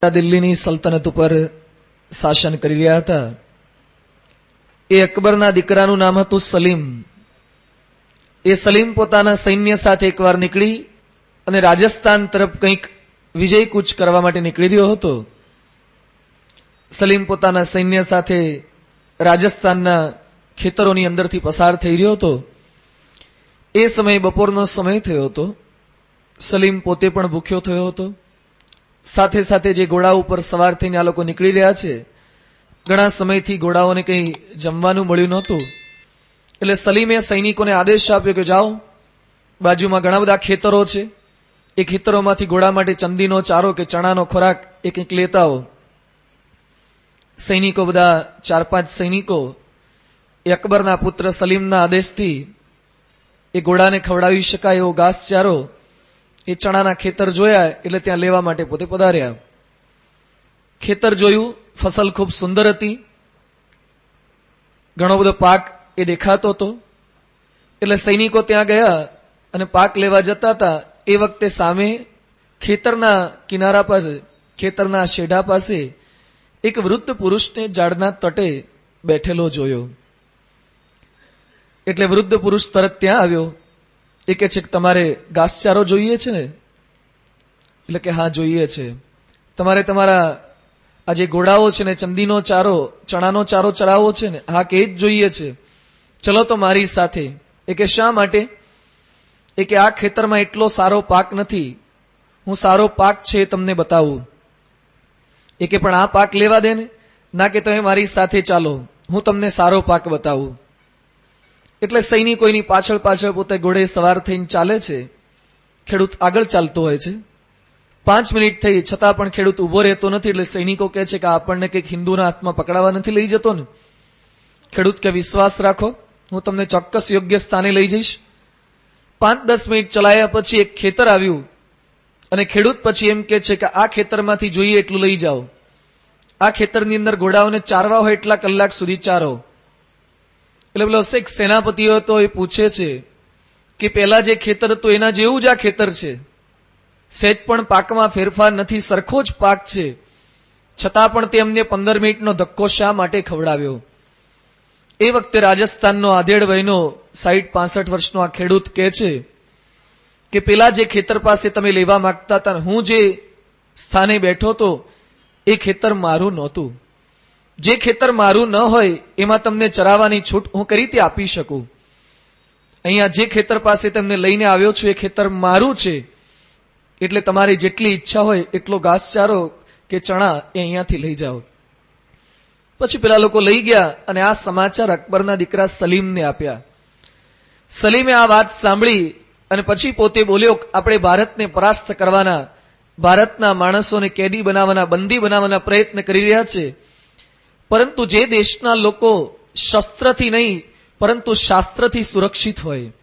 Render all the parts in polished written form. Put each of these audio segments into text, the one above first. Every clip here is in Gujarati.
દિલ્હીની સલ્તનત ઉપર શાસન કરી રહ્યા હતા. એ અકબરના દીકરાનું નામ હતું સલીમ. એ સલીમ પોતાના સૈન્ય સાથે એકવાર નીકળી અને રાજસ્થાન તરફ કંઈક વિજય કૂચ કરવા માટે નીકળી રહ્યો હતો. સલીમ પોતાના સૈન્ય સાથે રાજસ્થાનના ખેતરોની અંદરથી પસાર થઈ રહ્યો હતો. એ સમયે બપોરનો સમય થયો હતો. સલીમ પોતે પણ ભૂખ્યો થયો હતો. સાથે સાથે જે ઘોડા ઉપર સવાર થઈને આ લોકો નીકળી રહ્યા છે, ઘણા સમયથી ઘોડાઓને કંઈ જમવાનું મળ્યું નહોતું. એટલે સલીમે સૈનિકોને આદેશ આપ્યો કે જાઓ, બાજુમાં ઘણા બધા ખેતરો છે, એ ખેતરોમાંથી ઘોડા માટે ચંદીનો ચારો કે ચણાનો ખોરાક એ કંઈક લેતા આવો. સૈનિકો બધા 4-5 સૈનિકો એ અકબરના પુત્ર સલીમના આદેશથી એ ઘોડાને ખવડાવી શકાય એવો ઘાસચારો એ ચણાના ખેતર જોયા એટલે ત્યાં લેવા માટે પોતે પધાર્યા. ખેતર જોયું, ફસલ ખૂબ સુંદર હતી, ઘણો બધો પાક એ દેખાતો હતો. એટલે સૈનિકો ત્યાં ગયા અને પાક લેવા જતા હતા. એ વખતે સામે ખેતરના કિનારા પાસે, ખેતરના શેઢા પાસે એક વૃદ્ધ પુરુષને ઝાડના તટે બેઠેલો જોયો. એટલે વૃદ્ધ પુરુષ તરત ત્યાં આવ્યો. એ કહે છે કે તમારે ઘાસચારો જોઈએ છે ને? એટલે કે હા જોઈએ છે. તમારે તમારા આ જે ઘોડાઓ છે ને ચંદીનો ચારો, ચણાનો ચારો ચરાવવો છે ને? હા કે એ જ જોઈએ છે. ચલો તો મારી સાથે. એ કે શા માટે? એ કે આ ખેતરમાં એટલો સારો પાક નથી, હું સારો પાક છે એ તમને બતાવું. એ કે પણ આ પાક લેવા દે ને. ના કે તમે મારી સાથે ચાલો, હું તમને સારો પાક બતાવું. એટલે સૈનિકો એની પાછળ પાછળ પોતે ઘોડે સવાર થઈને ચાલે છે. ખેડૂત આગળ ચાલતો હોય છે. 5 મિનિટ થઈ છતાં પણ ખેડૂત ઉભો રહેતો નથી. એટલે સૈનિકો કહે છે કે આપણને કંઈક હિન્દુના હાથમાં પકડાવા નથી લઈ જતો ને? ખેડૂત કે વિશ્વાસ રાખો, હું તમને ચોક્કસ યોગ્ય સ્થાને લઈ જઈશ. 5-10 મિનિટ ચલાયા પછી એક ખેતર આવ્યું અને ખેડૂત પછી એમ કહે છે કે આ ખેતરમાંથી જોઈએ એટલું લઈ જાઓ. આ ખેતરની અંદર ઘોડાઓને ચારવા હોય એટલા કલાક સુધી ચારો. એટલે પેલો શેખ સેનાપતિ હતો એ પૂછે છે કે પેલા જે ખેતર હતું એના જેવું જ આ ખેતર છે, સહેજ પણ પાકમાં ફેરફાર નથી, સરખો જ પાક છે, છતાં પણ તેમને 15 મિનિટનો ધક્કો શા માટે ખવડાવ્યો? એ વખતે રાજસ્થાનનો આધેડ વયનો 60-65 વર્ષનો આ ખેડૂત કહે છે કે પેલા જે ખેતર પાસે તમે લેવા માંગતા હતા, હું જે સ્થાને બેઠો હતો એ ખેતર મારું નહોતું. જે ખેતર મારું ન હોય એમાં તમને ચરાવવાની છૂટ હું કઈ રીતે આપી શકું? અહીંયા જે ખેતર પાસે તમને લઈને આવ્યો છું એ ખેતર મારું છે. એટલે તમારી જેટલી ઈચ્છા હોય એટલો ઘાસચારો કે ચણા એ અહીંયાથી લઈ જાઓ. પછી પેલા લોકો લઈ ગયા અને આ સમાચાર અકબરના દીકરા સલીમને આપ્યા. સલીમે આ વાત સાંભળી અને પછી પોતે બોલ્યો, આપણે ભારતને પરાસ્ત કરવાના, ભારતના માણસોને કેદી બનાવવાના, બંદી બનાવવાના પ્રયત્ન કરી રહ્યા છે. પરંતુ જે દેશના લોકો શસ્ત્રથી નહીં પરંતુ શાસ્ત્રથી સુરક્ષિત હોય,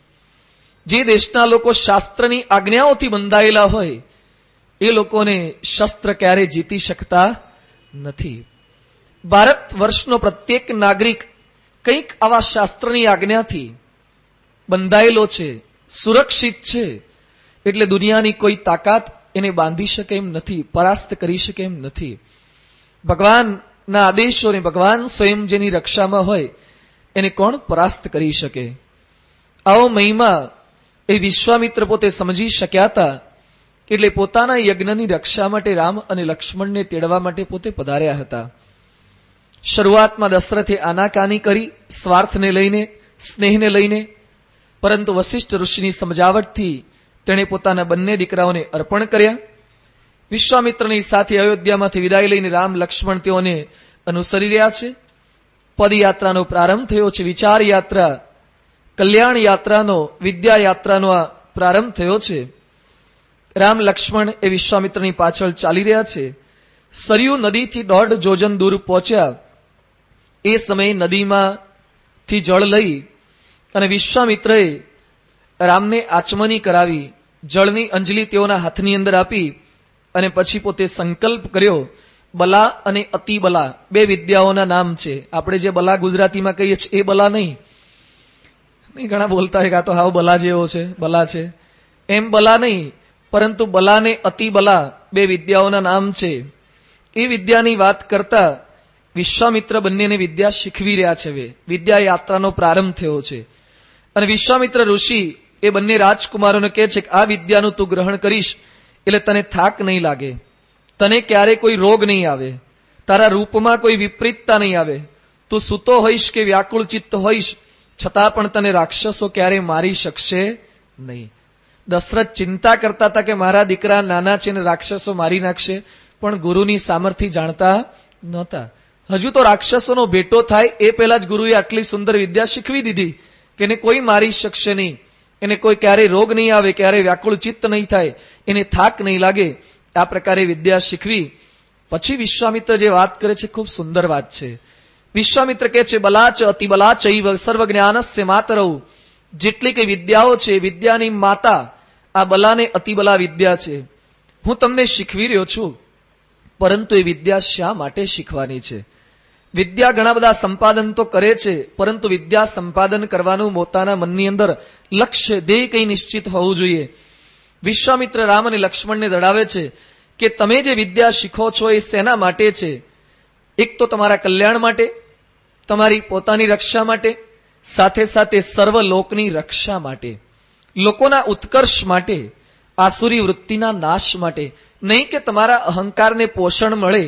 જે દેશના લોકો શાસ્ત્રની આજ્ઞાઓથી બંધાયેલા હોય, એ લોકોને શસ્ત્ર ક્યારે જીતી શકતા નથી. ભારત વર્ષનો પ્રત્યેક નાગરિક કંઈક આવા શાસ્ત્રની આજ્ઞાથી બંધાયેલો છે, સુરક્ષિત છે. એટલે દુનિયાની કોઈ તાકાત એને બાંધી શકે એમ નથી, પરાસ્ત કરી શકે એમ નથી. ભગવાનના આદેશોને ભગવાન સ્વયં જેની રક્ષામાં હોય એને કોણ પરાસ્ત કરી શકે? આવો મહિમા એ વિશ્વામિત્ર પોતે સમજી શક્યા હતા. એટલે પોતાના યજ્ઞની રક્ષા માટે રામ અને લક્ષ્મણને તેડવા માટે પોતે પધાર્યા હતા. શરૂઆતમાં દશરથે આનાકાની કરી, સ્વાર્થને લઈને, સ્નેહને લઈને, પરંતુ વશિષ્ઠ ઋષિની સમજાવટથી તેણે પોતાના બંને દીકરાઓને અર્પણ કર્યા. વિશ્વામિત્રની સાથે અયોધ્યામાંથી વિદાય લઈને રામ લક્ષ્મણ તેઓને અનુસરી રહ્યા છે. પદયાત્રાનો પ્રારંભ થયો છે. વિચાર યાત્રા, કલ્યાણ યાત્રાનો, વિદ્યા યાત્રાનો આ પ્રારંભ થયો છે. રામ લક્ષ્મણ એ વિશ્વામિત્રની પાછળ ચાલી રહ્યા છે. સરયુ નદીથી 1.5 જોજન દૂર પહોંચ્યા. એ સમયે નદીમાંથી જળ લઈ અને વિશ્વામિત્રએ રામને આચમની કરાવી, જળની અંજલિ તેઓના હાથની અંદર આપી અને પછી પોતે સંકલ્પ કર્યો. બલા અને અતિબલા 2 વિદ્યાઓના નામ છે. આપણે જે બલા ગુજરાતીમાં કહીએ છીએ એ બલા નહીં. ઘણા બોલતા હોય કે આ તો હાવ બલા જેવો છે, બલા છે, એમ બલા નહીં, પરંતુ બલા ને અતિબલા 2 વિદ્યાઓના નામ છે. એ વિદ્યાની વાત કરતા વિશ્વામિત્ર બંનેને વિદ્યા શીખવી રહ્યા છે. હવે વિદ્યા યાત્રાનો પ્રારંભ થયો છે અને વિશ્વામિત્ર ઋષિ એ બંને રાજકુમારોને કહે છે કે આ વિદ્યાનું તું ગ્રહણ કરીશ એટલે તને થાક નહીં લાગે, તને ક્યારે કોઈ રોગ નહીં આવે, તારા રૂપમાં કોઈ વિપરીતતા નહીં આવે, તું સૂતો હોઈશ કે વ્યાકુળ ચિત્ત હોઈશ છતાં પણ તને રાક્ષસો ક્યારે મારી શકશે નહીં. દશરથ ચિંતા કરતા હતા કે મારા દીકરા નાના છે ને રાક્ષસો મારી નાખશે, પણ ગુરુની સામર્થ્ય જાણતા નહોતા. હજુ તો રાક્ષસોનો ભેટો થાય એ પહેલા જ ગુરુએ આટલી સુંદર વિદ્યા શીખવી દીધી કે એને કોઈ મારી શકશે નહીં, એને કોઈ ક્યારેય રોગ નહીં આવે, ક્યારેય વ્યાકુળ ચિત્ત નહીં થાય, એને થાક નહીં લાગે. આ પ્રકારે વિદ્યા શીખવી પછી વિશ્વામિત્ર જે વાત કરે છે ખૂબ સુંદર વાત છે. વિશ્વામિત્ર કહે છે બલાચ અતિબલાચૈવ સર્વજ્ઞાનસ્ય માતરૌ. જેટલી કઈ વિદ્યાઓ છે વિદ્યાની માતા આ બલાને અતિબલા વિદ્યા છે. હું તમને શીખવી રહ્યો છું, પરંતુ એ વિદ્યા શા માટે શીખવાની છે? વિદ્યા ઘણા બધા સંપાદન તો કરે છે, પરંતુ વિદ્યા સંપાદન કરવાનું પોતાના મનની અંદર લક્ષ્ય ધ્યેય કઈ નિશ્ચિત હોવું જોઈએ. વિશ્વામિત્ર રામ અને લક્ષ્મણને દડાવે છે કે તમે જે વિદ્યા શીખો છો એ શેના માટે છે? એક તો તમારા કલ્યાણ માટે, તમારી પોતાની રક્ષા માટે, સાથે સાથે સર્વ લોકની રક્ષા માટે, લોકોના ઉત્કર્ષ માટે, આસુરી વૃત્તિના નાશ માટે. નહીં કે તમારા અહંકારને પોષણ મળે,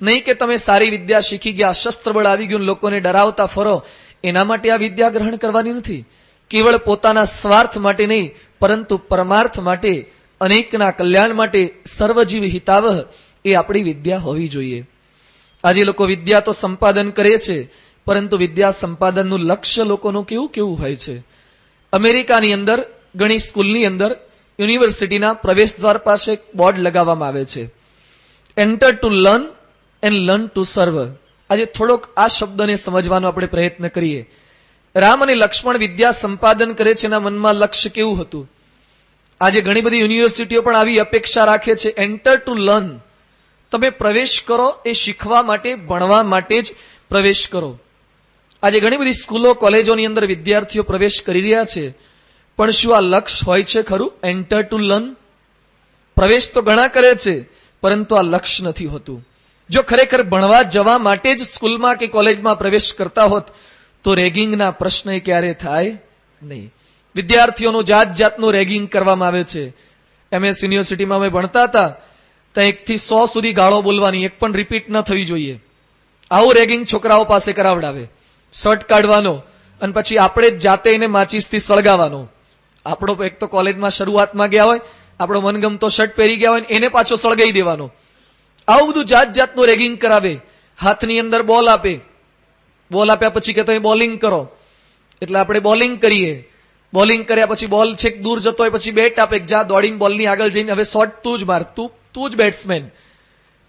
નહીં કે તમે સારી વિદ્યા શીખી ગયા, શસ્ત્ર બળ આવી ગયું, લોકોને ડરાવતા ફરો, એના માટે આ વિદ્યા ગ્રહણ કરવાની નથી. કેવળ પોતાના સ્વાર્થ માટે નહીં, પરંતુ પરમાર્થ માટે, અનેકના કલ્યાણ માટે, સર્વજીવ હિતાવહ એ આપણી વિદ્યા હોવી જોઈએ. આજે લોકો વિદ્યા તો સંપાદન કરે છે, પરંતુ વિદ્યા સંપાદનનું લક્ષ્ય લોકોનું કેવું કેવું હોય છે. અમેરિકાની અંદર ઘણી સ્કૂલની અંદર યુનિવર્સિટીના પ્રવેશ દ્વાર પાસે એક બોર્ડ લગાવવામાં આવે છે, enter to learn and learn to સર્વ. આજે થોડોક આ શબ્દને સમજવાનો આપણે પ્રયત્ન કરીએ. રામ અને લક્ષ્મણ વિદ્યા સંપાદન કરે છે, એના મનમાં લક્ષ્ય કેવું હતું? આજે ઘણી બધી યુનિવર્સિટીઓ પણ આવી અપેક્ષા રાખે છે, એન્ટર ટુ લર્ન. તમે પ્રવેશ કરો એ શીખવા માટે, ભણવા માટે જ પ્રવેશ કરો. આજે ઘણી બધી સ્કૂલો કોલેજોની અંદર વિદ્યાર્થીઓ પ્રવેશ કરી રહ્યા છે, પણ શું આ લક્ષ્ય હોય છે ખરું? Enter to learn. પ્રવેશ તો ઘણા કરે છે, પરંતુ આ લક્ષ્ય નથી હોતું. જો ખરેખર ભણવા જવા માટે જ સ્કૂલમાં કે કોલેજમાં પ્રવેશ કરતા હોત તો રેગિંગના પ્રશ્ન ક્યારે થાય નહીં. વિદ્યાર્થીઓનું જાત જાતનું રેગિંગ કરવામાં આવે છે. MS યુનિવર્સિટીમાં અમે ભણતા હતા, ત્યાં 1 થી 100 સુધી ગાળો બોલવાની, એક પણ રિપીટ ન થવી જોઈએ. આવું રેગિંગ છોકરાઓ પાસે કરાવડાવે. શર્ટ કાઢવાનો અને પછી આપણે જ જાતે એને માચીસથી સળગાવવાનો. આપણો એક તો કોલેજમાં શરૂઆતમાં ગયા હોય, આપણો મનગમતો શર્ટ પહેરી ગયા હોય, એને પાછો સળગાઈ દેવાનો. આવું બધું જાત જાતનું રેગિંગ કરાવે. હાથની અંદર બોલ આપે, બોલ આપ્યા પછી કે તમે બોલિંગ કરો, એટલે આપણે બોલિંગ કરીએ. બોલિંગ કર્યા પછી બોલ છેક દૂર જતો હોય પછી બેટ આપે, જા દોડીને બોલની આગળ જઈને હવે શોટ તું જ માર, તું જ બેટ્સમેન,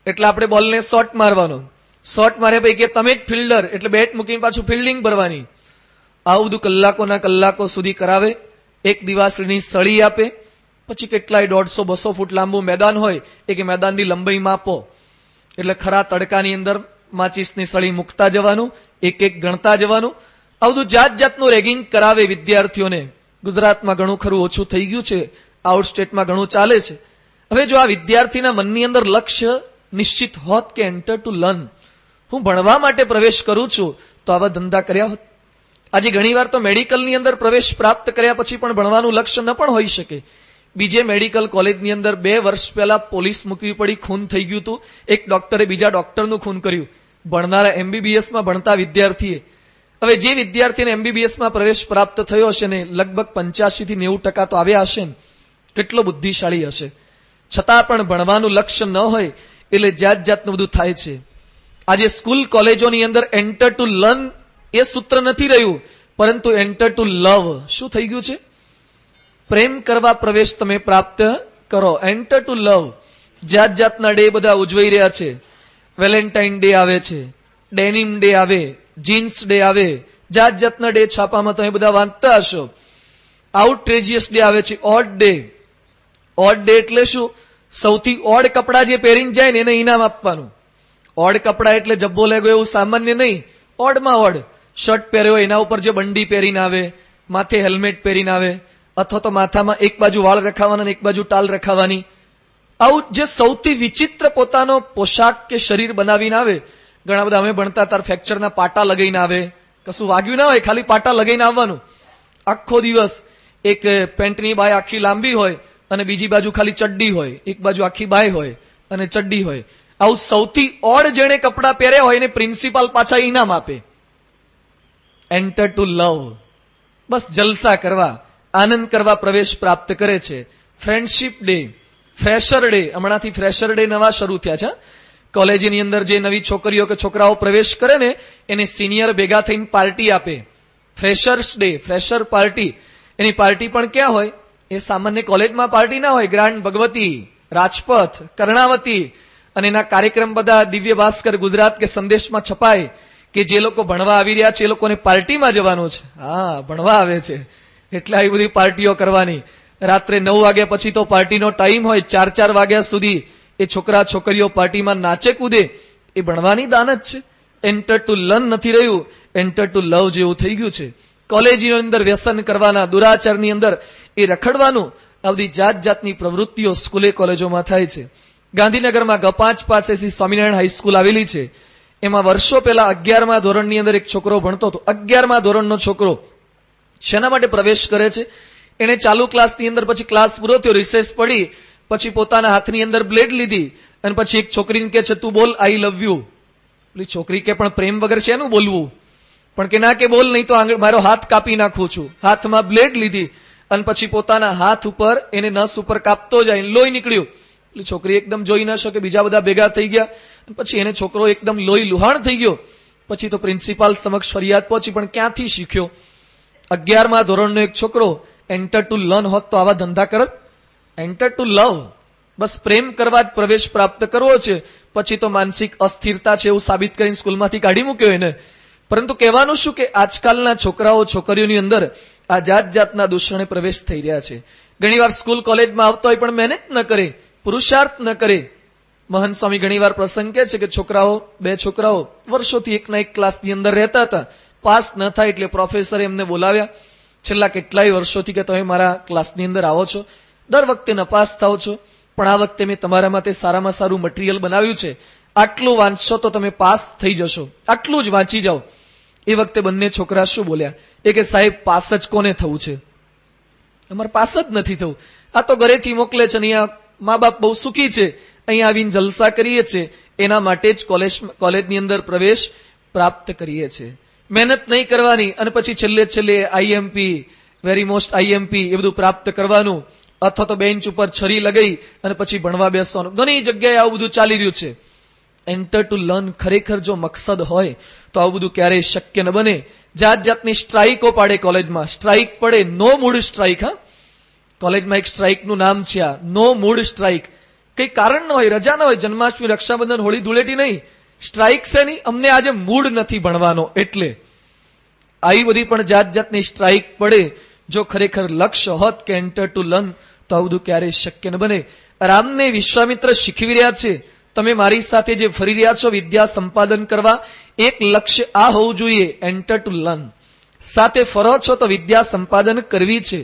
એટલે આપણે બોલને શોટ મારવાનો. શોટ માર્યા પછી કે તમે જ ફિલ્ડર, એટલે બેટ મૂકીને પાછું ફિલ્ડિંગ કરવાની. આવું બધું કલાકોના કલાકો સુધી કરાવે. એક દિવાસળીની સળી આપે, પછી કેટલાય 150-200 ફૂટ લાંબુ મેદાન હોય, એ કે મેદાનની લંબાઈ માપો, એટલે ખરા તડકાની અંદર માચીસની સળી મૂકતા જવાનું, એક એક ગણતા જવાનું. આ બધું જાત જાતનું રેગિંગ કરાવે વિદ્યાર્થીઓને. ગુજરાતમાં ઘણું ખરું ઓછું થઈ ગયું છે, આઉટ સ્ટેટમાં ઘણું ચાલે છે. હવે જો આ વિદ્યાર્થીના મનની અંદર લક્ષ્ય નિશ્ચિત હોત કે એન્ટર ટુ લર્ન, હું ભણવા માટે પ્રવેશ કરું છું, તો આવા ધંધા કર્યા હોત. આજે ઘણીવાર તો મેડિકલની અંદર પ્રવેશ પ્રાપ્ત કર્યા પછી પણ ભણવાનું લક્ષ્ય ન પણ હોઈ શકે. બીજે મેડિકલ કોલેજની અંદર 2 વર્ષ પહેલા પોલીસ મૂકવી પડી, ખૂન થઈ ગયું હતું. એક ડોક્ટરે બીજા ડોક્ટરનું ખૂન કર્યું, ભણનારા MBBSમાં ભણતા વિદ્યાર્થીએ. હવે જે વિદ્યાર્થીને MBBSમાં પ્રવેશ પ્રાપ્ત થયો હશે ને, લગભગ 85 થી 90% તો આવ્યા હશે ને, કેટલો બુદ્ધિશાળી હશે. છતાં પણ ભણવાનું લક્ષ્ય ન હોય એટલે જાત જાતનું બધું થાય છે. આજે સ્કૂલ કોલેજોની અંદર એન્ટર ટુ લર્ન એ સૂત્ર નથી રહ્યું, પરંતુ એન્ટર ટુ લવ શું થઈ ગયું છે? પ્રેમ કરવા પ્રવેશ તમે પ્રાપ્ત કરો, એન્ટર ટુ લવ. જાત જાતના ડે બધા ઉજવાઈ રહ્યા છે. વેલેન્ટાઇન ડે આવે છે, ડેનિમ ડે આવે, જીન્સ ડે આવે, જાત જાતના ડે છાપામાં તમે બધા વાંચતા હશો. આઉટરેજિયસ ડે આવે છે, ઓડ ડે. ઓડ ડે એટલે શું? સૌથી ઓડ કપડા જે પહેરીને જાય ને એને ઇનામ આપવાનું. ઓડ કપડા એટલે જબ્બો લેગો એવું સામાન્ય નહીં, ઓડમાં ઓડ. શર્ટ પહેર્યો એના ઉપર જે બંડી પહેરીને આવે, માથે હેલ્મેટ પહેરીને આવે, અથવા તો માથામાં એક બાજુ વાળ રખાવાના અને એક બાજુ ટાલ રખાવાની, આવું જે સૌથી વિચિત્ર પોતાનો પોશાક કે શરીર બનાવીને આવે, ઘણા બધા અમે ભણતા ત્યારે ફ્રેક્ચરના પાટા લગાઈને આવે, કશું વાગ્યું ના હોય, ખાલી પાટા લગાઈને આવવાનું. આખો દિવસ એક પેન્ટની બાય આખી લાંબી હોય અને બીજી બાજુ ખાલી ચડ્ડી હોય, એક બાજુ આખી બાય હોય અને ચડ્ડી હોય. આવું સૌથી ઓડ જેણે કપડાં પહેર્યા હોય એને પ્રિન્સિપાલ પાછા ઇનામ આપે. એન્ટર ટુ લવ, બસ જલસા કરવા, આનંદ કરવા પ્રવેશ પ્રાપ્ત કરે છે. ફ્રેન્ડશિપ ડે, ફ્રેશર ડે, હમણાંથી ફ્રેશર ડે નવા શરૂ થયા છે. કોલેજની અંદર જે નવી છોકરીઓ કે છોકરાઓ પ્રવેશ કરે ને એને સિનિયર ભેગા થઈને પાર્ટી આપે. Freshers day, fresher party. એની પાર્ટી પણ ક્યાં હોય? એ સામાન્ય કોલેજમાં પાર્ટી ના હોય. ગ્રાન્ડ ભગવતી, રાજપથ, કર્ણાવતી અને એના કાર્યક્રમ બધા દિવ્ય ભાસ્કર, ગુજરાત કે સંદેશમાં છપાય કે જે લોકો ભણવા આવી રહ્યા છે એ લોકોને પાર્ટીમાં જવાનું છે. હા, ભણવા આવે છે એટલે આવી બધી પાર્ટીઓ કરવાની. રાત્રે 9 વાગ્યા પછી તો પાર્ટીનો ટાઈમ હોય, 4 વાગ્યા સુધી એ છોકરા છોકરીઓ પાર્ટીમાં નાચે કૂદે. એ ભણવાની દાનત છે. એન્ટર ટુ લર્ન નથી રહ્યું, એન્ટર ટુ લવ જેવું થઈ ગયું છે. કોલેજની અંદર વ્યસન કરવાના, દુરાચારની અંદર એ રખડવાનું, આ બધી જાત જાતની પ્રવૃત્તિઓ સ્કૂલે કોલેજોમાં થાય છે. ગાંધીનગરમાં G5 પાસે સ્વામિનારાયણ હાઈસ્કૂલ આવેલી છે. એમાં વર્ષો પહેલા 11મા ધોરણની અંદર એક છોકરો ભણતો હતો. 11મા ધોરણનો છોકરો શેના માટે પ્રવેશ કરે છે? એને ચાલુ ક્લાસની અંદર પછી ક્લાસ પૂરો થયો, રિસેસ પડી, પછી પોતાના હાથની અંદર બ્લેડ લીધી અને પછી એક છોકરીને કહે છે તું બોલ આઈ લવ યુ. પેલી છોકરી કે પણ પ્રેમ વગર શેનું બોલવું? પણ કે ના કે બોલ, નહીં તો મારો હાથ કાપી નાખું છું. હાથમાં બ્લેડ લીધી અને પછી પોતાના હાથ ઉપર એને નસ ઉપર કાપતો જાય, લોહી નીકળ્યું. એટલે છોકરી એકદમ જોઈ ન શકે, બીજા બધા ભેગા થઈ ગયા. પછી એને છોકરો એકદમ લોહી લુહાણ થઈ ગયો. પછી તો પ્રિન્સિપાલ સમક્ષ ફરિયાદ પહોંચી, પણ ક્યાંથી શીખ્યો? 11મા ધોરણનો એક છોકરો એન્ટર ટુ લર્ન હોત તો આવા ધંધા કરત? એન્ટર ટુ લવ, બસ પ્રેમ કરવા જ પ્રવેશ પ્રાપ્ત કરવો છે. પછી તો માનસિક અસ્થિરતા છે એવું સાબિત કરીને સ્કૂલમાંથી કાઢી મૂક્યો એને. પરંતુ કહેવાનું શું કે આજકાલના છોકરાઓ છોકરીઓની અંદર આ જાત જાતના દૂષણે પ્રવેશ થઈ રહ્યા છે. ઘણીવાર સ્કૂલ કોલેજમાં આવતો હોય પણ મહેનત ન કરે, પુરુષાર્થ ન કરે. મહંત સ્વામી ઘણીવાર પ્રસંગ કહે છે કે છોકરાઓ, 2 છોકરાઓ વર્ષોથી એકના એક ક્લાસની અંદર રહેતા હતા. પાસ ન થાય એટલે પ્રોફેસરે એમને બોલાવ્યા. છેલ્લા કેટલાય વર્ષોથી કે તમે મારા ક્લાસની અંદર આવો છો, દર વખતે નપાસ થાવ છો, પણ આ વખતે મેં તમારા માટે સારામાં સારું મટીરિયલ બનાવ્યું છે. આટલું વાંચશો તો તમે પાસ થઈ જશો, આટલું જ વાંચી જાઓ. એ વખતે બંને છોકરા શું બોલ્યા? એ કે સાહેબ પાસ જ કોને થવું છે? અમારે પાસ જ નથી થવું. આ તો ઘરેથી મોકલે છે, અહીંયા મા બાપ બહુ સુખી છે, અહીંયા આવીને જલસા કરીએ છીએ, એના માટે જ કોલેજની અંદર પ્રવેશ પ્રાપ્ત કરીએ છીએ. મહેનત નહીં કરવાની અને પછી છેલ્લે આઈએમપી, વેરી મોસ્ટ આઈએમપી એ બધું પ્રાપ્ત કરવાનું, અથવા તો બેન્ચ ઉપર છરી લગાઈ અને પછી ભણવા બેસવાનું. ઘણી જગ્યાએ આવું બધું ચાલી રહ્યું છે. એન્ટર ટુ લર્ન ખરેખર જો મકસદ હોય તો આવું બધું ક્યારેય શક્ય ન બને. જાત જાતની સ્ટ્રાઇકો પાડે કોલેજમાં, સ્ટ્રાઇક પડે, નો મૂડ સ્ટ્રાઇક. હા, કોલેજમાં એક સ્ટ્રાઇકનું નામ છે આ, નો મૂડ સ્ટ્રાઇક. કઈ કારણ ન હોય, રજા ન હોય, જન્માષ્ટમી, રક્ષાબંધન, હોળી, ધૂળેટી નહીં, સ્ટ્રાઇક છે નહીં, અમને આજે મૂડ નથી ભણવાનો એટલે. આવી બધી પણ જાત જાતની સ્ટ્રાઇક પડે. જો ખરેખર લક્ષ્ય હોત કે એન્ટર ટુ લર્ન તો આવું બધું ક્યારેય શક્ય ન બને. રામને વિશ્વામિત્ર શીખવી રહ્યા છે, તમે મારી સાથે જે ફરી રહ્યા છો વિદ્યા સંપાદન કરવા, એક લક્ષ્ય આ હોવું જોઈએ, એન્ટર ટુ લર્ન. સાથે ફરો છો તો વિદ્યા સંપાદન કરવી છે.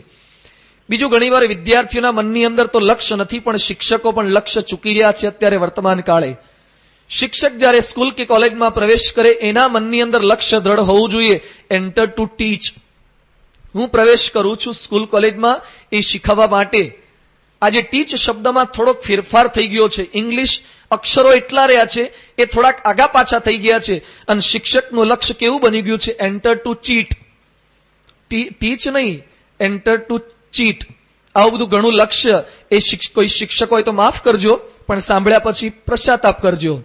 બીજું, ઘણીવાર વિદ્યાર્થીઓના મનની અંદર તો લક્ષ્ય નથી, પણ શિક્ષકો પણ લક્ષ્ય ચૂકી રહ્યા છે અત્યારે વર્તમાન કાળે. શિક્ષક જ્યારે સ્કૂલ કે કોલેજમાં પ્રવેશ કરે એના મનની અંદર લક્ષ્ય દ્રઢ હોવું જોઈએ, એન્ટર ટુ ટીચ. હું પ્રવેશ કરું છું સ્કૂલ કોલેજમાં એ શીખવવા માટે. આજે ટીચ શબ્દમાં થોડોક ફેરફાર થઈ ગયો છે. ઇંગ્લિશ અક્ષરો એટલા રહ્યા છે એ થોડાક આગા પાછા થઈ ગયા છે અને શિક્ષકનું લક્ષ્ય કેવું બની ગયું છે? Enter two cheat. ટીચ નહીં, એન્ટર ટુ ચીટ. આવું બધું ઘણું લક્ષ્ય એ કોઈ શિક્ષક હોય તો માફ કરજો, પણ સાંભળ્યા પછી પશ્ચાતાપ કરજો.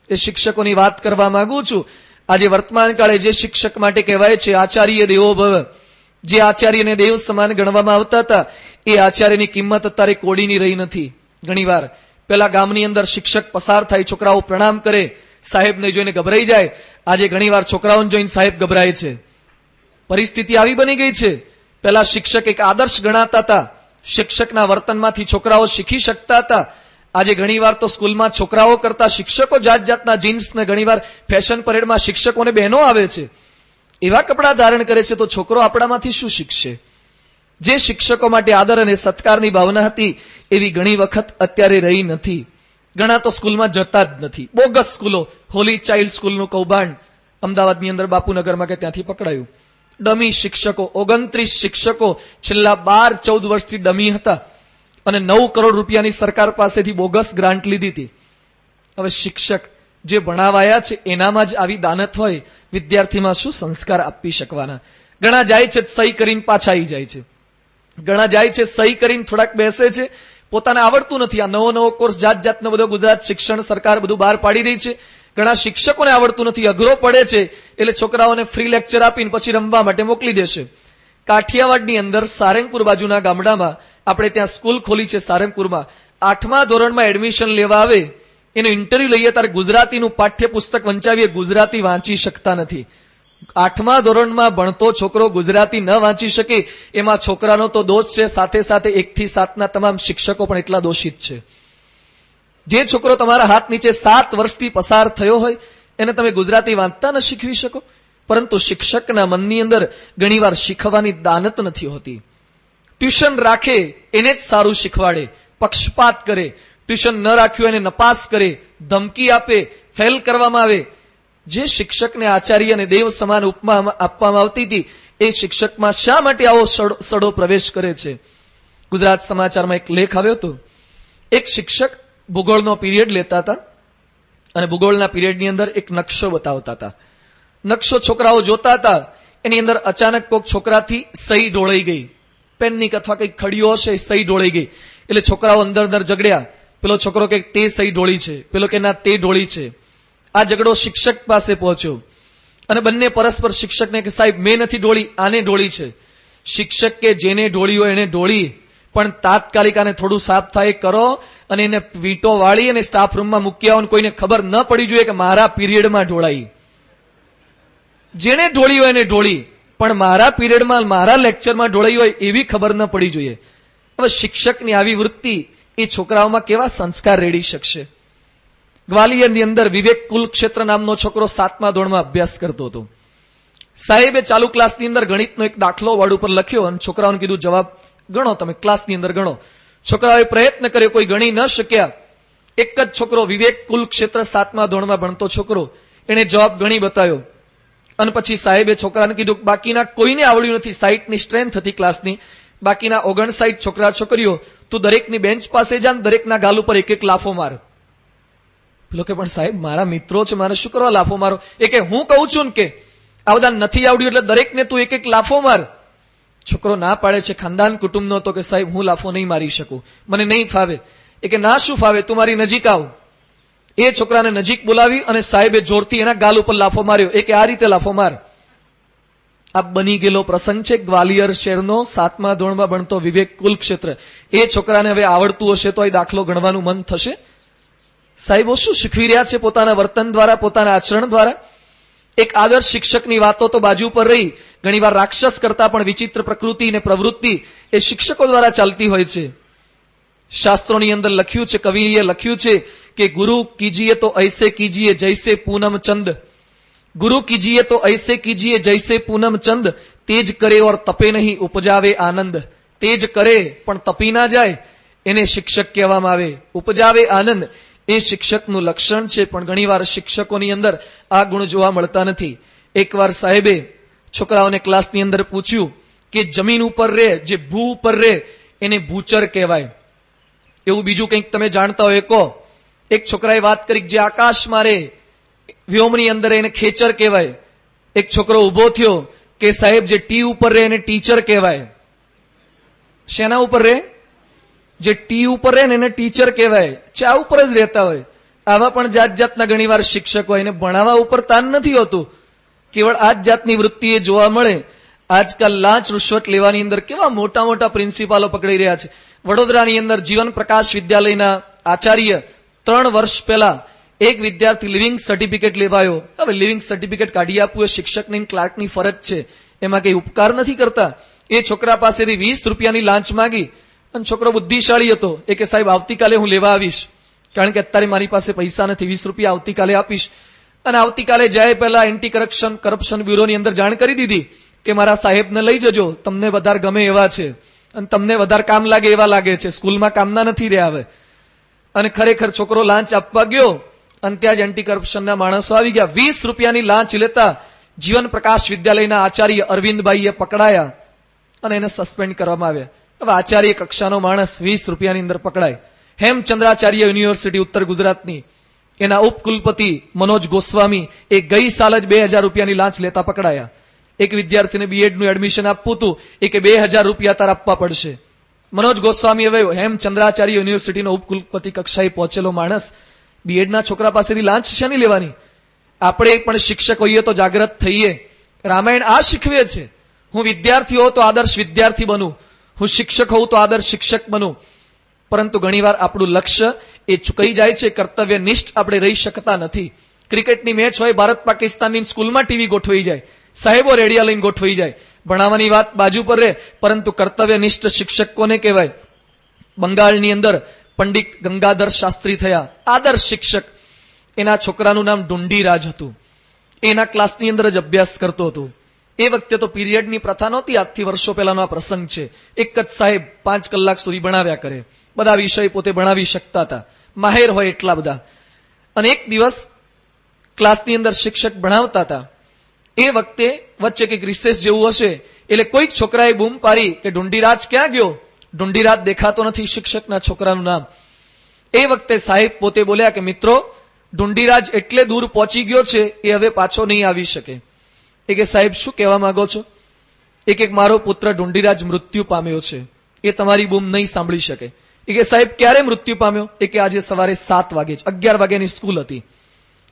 એ શિક્ષકોની વાત કરવા માંગુ છું. આજે વર્તમાન કાળે જે શિક્ષક માટે કહેવાય છે આચાર્ય દેવો ભવ, જે આચાર્યને દેવ સમાન ગણવામાં આવતા હતા, એ આચાર્યની કિંમત અત્યારે કોડીની રહી નથી. ઘણીવાર પેલા ગામની અંદર શિક્ષક પસાર થાય, છોકરાઓ પ્રણામ કરે, સાહેબને જોઈને ગભરાઈ જાય. આજે ઘણીવાર છોકરાઓને જોઈને સાહેબ ગભરાય છે. પરિસ્થિતિ આવી બની ગઈ છે. પેલા શિક્ષક એક આદર્શ ગણાતા હતા, શિક્ષકના વર્તનમાંથી છોકરાઓ શીખી શકતા હતા. આજે ઘણીવાર તો સ્કૂલમાં છોકરાઓ કરતા શિક્ષકો જાત જાતના જીન્સ ને ઘણીવાર ફેશન પરેડમાં શિક્ષકોને બહેનો આવે છે, એવા કપડા ધારણ કરે છે, તો છોકરો આપણામાંથી શું શીખશે? જે શિક્ષકો માટે આદર અને સત્કારની ભાવના હતી એવી ઘણી વખત અત્યારે રહી નથી. ઘણા તો સ્કૂલમાં જતા જ નથી. બોગસ સ્કૂલો, હોલી ચાઇલ્ડ સ્કૂલનું કૌભાંડ અમદાવાદની અંદર બાપુનગરમાં કે ત્યાંથી પકડાયું. ડમી શિક્ષકો, 29 શિક્ષકો છેલ્લા 12-14 વર્ષથી ડમી હતા અને 9 કરોડ રૂપિયાની સરકાર પાસેથી બોગસ ગ્રાન્ટ લીધી હતી. હવે શિક્ષક જે ભણાવાયા છે એનામાં જ આવી દાનત હોય, વિદ્યાર્થીમાં શું સંસ્કાર આપી શકવાના? ઘણા જાય છે સહી કરીને પાછા આવી જાય છે, ઘણા જાય છે સહી કરીને થોડાક બેસે છે, પોતાને આવડતું નથી. આ નવો કોર્સ જાતનો બધો ગુજરાત શિક્ષણ સરકાર બધું બહાર પાડી રહી છે. ઘણા શિક્ષકોને આવડતું નથી, અઘરો પડે છે, એટલે છોકરાઓને ફ્રી લેક્ચર આપીને પછી રમવા માટે મોકલી દેશે. કાઠિયાવાડની અંદર સારંગપુર બાજુના ગામડામાં આપણે ત્યાં સ્કૂલ ખોલી છે સારંગપુરમાં. 8મા ધોરણમાં એડમિશન લેવા આવે, એનું ઇન્ટરવ્યુ લઈએ ત્યારે ગુજરાતીનું પાઠ્યપુસ્તક વંચાવીએ, ગુજરાતી વાંચી શકતા નથી. 8મા ધોરણમાં ભણતો છોકરો ગુજરાતી ન વાંચી શકે એમાં છોકરાનો તો દોષ છે, સાથે સાથે 1 થી 7ના તમામ શિક્ષકો પણ એટલા દોષિત છે. જે છોકરો તમારા હાથ નીચે 7 વર્ષથી પસાર થયો હોય એને તમે ગુજરાતી વાંચતા ન શીખવી શકો. પરંતુ શિક્ષકના મનની અંદર ઘણીવાર શીખવાની દાનત નથી હોતી. ટ્યુશન રાખે એને જ સારું શીખવાડે, પક્ષપાત કરે, ટ્યુશન ન રાખ્યું એને નપાસ કરે, ધમકી આપે, ફેલ કરવામાં આવે. જે શિક્ષકને આચાર્ય અને દેવ સમાન ઉપમા આપવામાં આવતી હતી એ શિક્ષકમાં શા માટે આવો સડો પ્રવેશ કરે છે? ગુજરાત સમાચારમાં એક લેખ આવ્યો હતો. એક શિક્ષક ભૂગોળનો પીરિયડ લેતા હતા અને ભૂગોળના પીરિયડની અંદર એક નકશો બતાવતા હતા. નકશો છોકરાઓ જોતા હતા, એની અંદર અચાનક કોઈક છોકરાથી સહી ઢોળાઈ ગઈ, પેનની અથવા કંઈક ખડીઓ હશે, સહી ઢોળાઈ ગઈ. એટલે છોકરાઓ અંદર ઝઘડ્યા. પેલો છોકરો કે તે સહી ઢોળી છે, પેલો કે ના તે ઢોળી છે. આ ઝઘડો શિક્ષક પાસે પહોંચ્યો અને બંને પરસ્પર શિક્ષકને કે સાહેબ મેં નથી ઢોળી, આને ઢોળી છે. શિક્ષક કે જેને ઢોળી હોય એને ઢોળી, પણ તાત્કાલિક આને થોડું સાફ થાય કરો અને એને વીંટો વાળી અને સ્ટાફ રૂમમાં મૂકી આવો. કોઈને ખબર ન પડી જોઈએ કે મારા પીરિયડમાં ઢોળાઈ. જેને ઢોળી હોય એને ઢોળી, પણ મારા પીરિયડમાં મારા લેક્ચરમાં ઢોળાઈ હોય એવી ખબર ન પડી જોઈએ. હવે શિક્ષકની આવી વૃત્તિ એ છોકરાઓમાં કેવા સંસ્કાર રેડી શકશે? ગ્વાલિયરની અંદર વિવેક કુલક્ષેત્ર નામનો છોકરો 7મા ધોરણમાં અભ્યાસ કરતો હતો. સાહેબે ચાલુ ક્લાસની અંદર ગણિતનો એક દાખલો બોર્ડ ઉપર લખ્યો અને છોકરાઓને કીધું જવાબ ગણો, તમે ક્લાસની અંદર ગણો. છોકરાઓએ પ્રયત્ન કર્યો, કોઈ ગણી ન શક્યા. એક જ છોકરો વિવેક કુલક્ષેત્ર 7મા ધોરણમાં ભણતો છોકરો, એને જવાબ ગણી બતાવ્યો. અને પછી સાહેબે છોકરાને કીધું બાકીના કોઈને આવડ્યું નથી, 60ની સ્ટ્રેન્થ હતી ક્લાસની, બાકીના 59 છોકરા છોકરીઓ તું દરેકની બેન્ચ પાસે જા, દરેકના ગાલ ઉપર એક એક લાફો માર. પેલો કે પણ સાહેબ મારા મિત્રો છે, મારે શું કરવા લાફો મારો? એ કે હું કહું છું ને કે આ બધા નથી આવડ્યું એટલે દરેકને તું એક એક લાફો માર. છોકરો ના પાડે છે, ખાનદાન કુટુંબનો હતો કે સાહેબ હું લાફો નહીં મારી શકું, મને નહીં ફાવે. એ કે ના શું ફાવે, તું મારી નજીક આવ. એ છોકરાને નજીક બોલાવી અને સાહેબે જોરથી એના ગાલ ઉપર લાફો માર્યો. એ કે આ રીતે લાફો માર. આ બની ગયેલો પ્રસંગ છે ગ્વાલિયર શહેરનો 7મા ધોરણમાં ભણતો વિવેક કુલક્ષેત્ર. એ છોકરાને હવે આવડતું હશે તો એ દાખલો ગણવાનું મન થશે? સાહેબો શું શીખવી રહ્યા છે પોતાના વર્તન દ્વારા, પોતાના આચરણ દ્વારા? એક આદર્શ શિક્ષકની વાતો તો બાજુ પર રહી, ઘણીવાર રાક્ષસ કરતા પણ વિચિત્ર પ્રકૃતિ અને પ્રવૃત્તિ એ શિક્ષકો દ્વારા ચાલતી હોય છે. શાસ્ત્રોની અંદર લખ્યું છે, કવિએ લખ્યું છે કે ગુરુ કીજીએ તો ऐसे कीजिए जैसे पूनम चंद, गुरु कीजिए तो ऐसे कीजिए जैसे पूनम चंद, तेज करे और तपे नहीं उपजावे आनंद. તેજ કરે પણ તપી ના જાય એને શિક્ષક કહેવામાં આવે. ઉપજાવે આનંદ એ શિક્ષકનું લક્ષણ છે, પણ ઘણીવાર શિક્ષકોની અંદર આ ગુણ જોવા મળતા નથી. એકવાર સાહેબે છોકરાઓને ક્લાસની અંદર પૂછ્યું કે જમીન ઉપર રહે, જે ભૂ ઉપર રહે એને ભૂચર કહેવાય. એવું બીજું કંઈક તમે જાણતા હોય કહો. એક છોકરાએ વાત કરી જે આકાશમાં રહે વ્યોમની અંદર એને ખેચર કહેવાય. એક છોકરો ઉભો થયો કે સાહેબ જે ટી ઉપર રહે એને ટીચર કહેવાય. શેના ઉપર રહે? જે ટી ઉપર રહે ને એને ટીચર કહેવાય. ચા ઉપર જ રહેતા હોય. આવા પણ જાત જાતના ઘણીવાર શિક્ષક હોય, એને ભણાવવા ઉપર તાન નથી હોતું, કેવળ આ જ જાતની વૃત્તિ એ જોવા મળે. આજકાલ લાંચ રૂશ્વત લેવાની અંદર કેવા મોટા મોટા પ્રિન્સિપાલો પકડી રહ્યા છે. વડોદરાની અંદર જીવન પ્રકાશ વિદ્યાલયના આચાર્ય 3 વર્ષ પહેલા એક વિદ્યાર્થી લિવિંગ સર્ટિફિકેટ લેવાયો. હવે લિવિંગ સર્ટિફિકેટ કાઢી આપવું એ શિક્ષકની ક્લાર્કની ફરજ છે, એમાં કઈ ઉપકાર નથી કરતા. એ છોકરા પાસેથી 20 રૂપિયાની લાંચ માંગી અને છોકરો બુદ્ધિશાળી હતો. એ કે સાહેબ આવતીકાલે હું લેવા આવીશ, કારણ કે અત્યારે મારી પાસે પૈસા નથી, 20 રૂપિયા આવતીકાલે આપીશ. અને આવતીકાલે જાય પહેલા એન્ટી કરપ્શન બ્યુરોની અંદર જાણ કરી દીધી. કે મારા સાહેબને લઈ જજો, તમને વધારે ગમે એવા છે અને તમને વધારે કામ લાગે એવા લાગે છે, સ્કૂલમાં કામના નથી રહ્યા હવે. અને ખરેખર છોકરો લાંચ આપવા ગયો અને ત્યાં જ એન્ટી કરપ્શનના માણસો આવી ગયા. 20 રૂપિયાની લાંચ લેતા જીવન પ્રકાશ વિદ્યાલયના આચાર્ય અરવિંદભાઈએ પકડાયા અને એને સસ્પેન્ડ કરવામાં આવ્યા. હવે આચાર્ય કક્ષાનો માણસ 20 રૂપિયાની અંદર પકડાય. હેમચંદ્રાચાર્ય યુનિવર્સિટી ઉત્તર ગુજરાતની એના ઉપકુલપતિ મનોજ ગોસ્વામી એ ગઈ સાલ જ 2000 રૂપિયાની લાંચ લેતા પકડાયા. એક વિદ્યાર્થીને બીએડ નું એડમિશન આપવું હતું, એ કે 2000 રૂપિયા તાર આપવા પડશે. મનોજ ગોસ્વામી હવે હેમચંદ્રાચાર્ય યુનિવર્સિટીનો ઉપકુલપતિ કક્ષાએ પહોંચેલો માણસ બીએડના છોકરા પાસેથી લાંચ શેની લેવાની? આપણે પણ શિક્ષક હોઈએ તો જાગૃત થઈએ. રામાયણ આ શીખવે છે. હું વિદ્યાર્થી હોઉં તો આદર્શ વિદ્યાર્થી બનું, હું શિક્ષક હોઉં તો આદર્શ શિક્ષક બનું. પરંતુ ઘણીવાર આપણું લક્ષ્ય એ ચૂકાઈ જાય છે, કર્તવ્યનિષ્ઠ આપણે રહી શકતા નથી. ક્રિકેટની મેચ હોય, ભારત પાકિસ્તાનની સ્કૂલમાં ટીવી ગોઠવાઈ જાય, સાહેબો રેડિયા લઈને ગોઠવાઈ જાય, ભણાવવાની વાત બાજુ પર રહે, પરંતુ કર્તવ્યનિષ્ઠ શિક્ષક કોને કહેવાય? બંગાળની અંદર પંડિત ગંગાધર શાસ્ત્રી થયા, આદર્શ શિક્ષક. એના છોકરાનું નામ ઢુંડીરાજ હતું. એના ક્લાસની અંદર જ અભ્યાસ કરતો હતો. એ વખતે તો પીરિયડની પ્રથા નહોતી, આજથી વર્ષો પહેલાનો આ પ્રસંગ છે. એક જ સાહેબ 5 કલાક સુધી ભણાવ્યા કરે, બધા વિષય પોતે ભણાવી શકતા હતા, માહેર હોય એટલા બધા. અને એક દિવસ ક્લાસની અંદર શિક્ષક ભણાવતા હતા. એ વખતે વચ્ચે કંઈક રિસેસ જેવું હશે, એટલે કોઈક છોકરાએ બૂમ પાડી કે ઢુંડીરાજ ક્યાં ગયો? ઢુંડીરાજ દેખાતો નથી, શિક્ષકના છોકરાનું નામ. એ વખતે સાહેબ પોતે બોલ્યા કે મિત્રો, ઢુંડીરાજ એટલે દૂર પહોંચી ગયો છે, એ હવે પાછો નહીં આવી શકે. એ કે સાહેબ શું કહેવા માંગો છો? એક મારો પુત્ર ઢુંડીરાજ મૃત્યુ પામ્યો છે, એ તમારી બૂમ નહીં સાંભળી શકે. એ કે સાહેબ ક્યારે મૃત્યુ પામ્યો? એ કે આજે સવારે 7 વાગે, 11 વાગ્યાની સ્કૂલ હતી.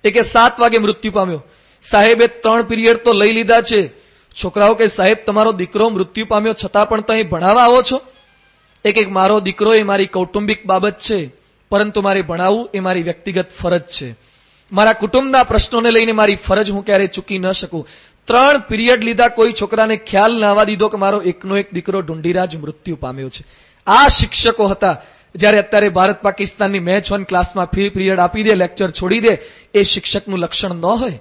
એ કે 7 વાગે મૃત્યુ પામ્યો. સાહેબે 3 પીરિયડ તો લઈ લીધા છે. છોકરાઓ કે સાહેબ તમારો દીકરો મૃત્યુ પામ્યો છતાં પણ તો અહીં ભણાવવા આવો છો? એક મારો દીકરો એ મારી કૌટુંબિક બાબત છે, પરંતુ મારે ભણાવવું એ મારી વ્યક્તિગત ફરજ છે. મારા કુટુંબના પ્રશ્નોને લઈને મારી ફરજ હું ક્યારેય ચૂકી ન શકું. 3 પીરિયડ લીધા, કોઈ છોકરાને ખ્યાલ ના આવવા દીધો કે મારો એકનો એક દીકરો ઢુંડીરાજ મૃત્યુ પામ્યો છે. આ શિક્ષકો હતા. જ્યારે અત્યારે ભારત પાકિસ્તાનની મેચ હોય, ક્લાસમાં ફ્રી પીરિયડ આપી દે, લેક્ચર છોડી દે, એ શિક્ષકનું લક્ષણ ન હોય.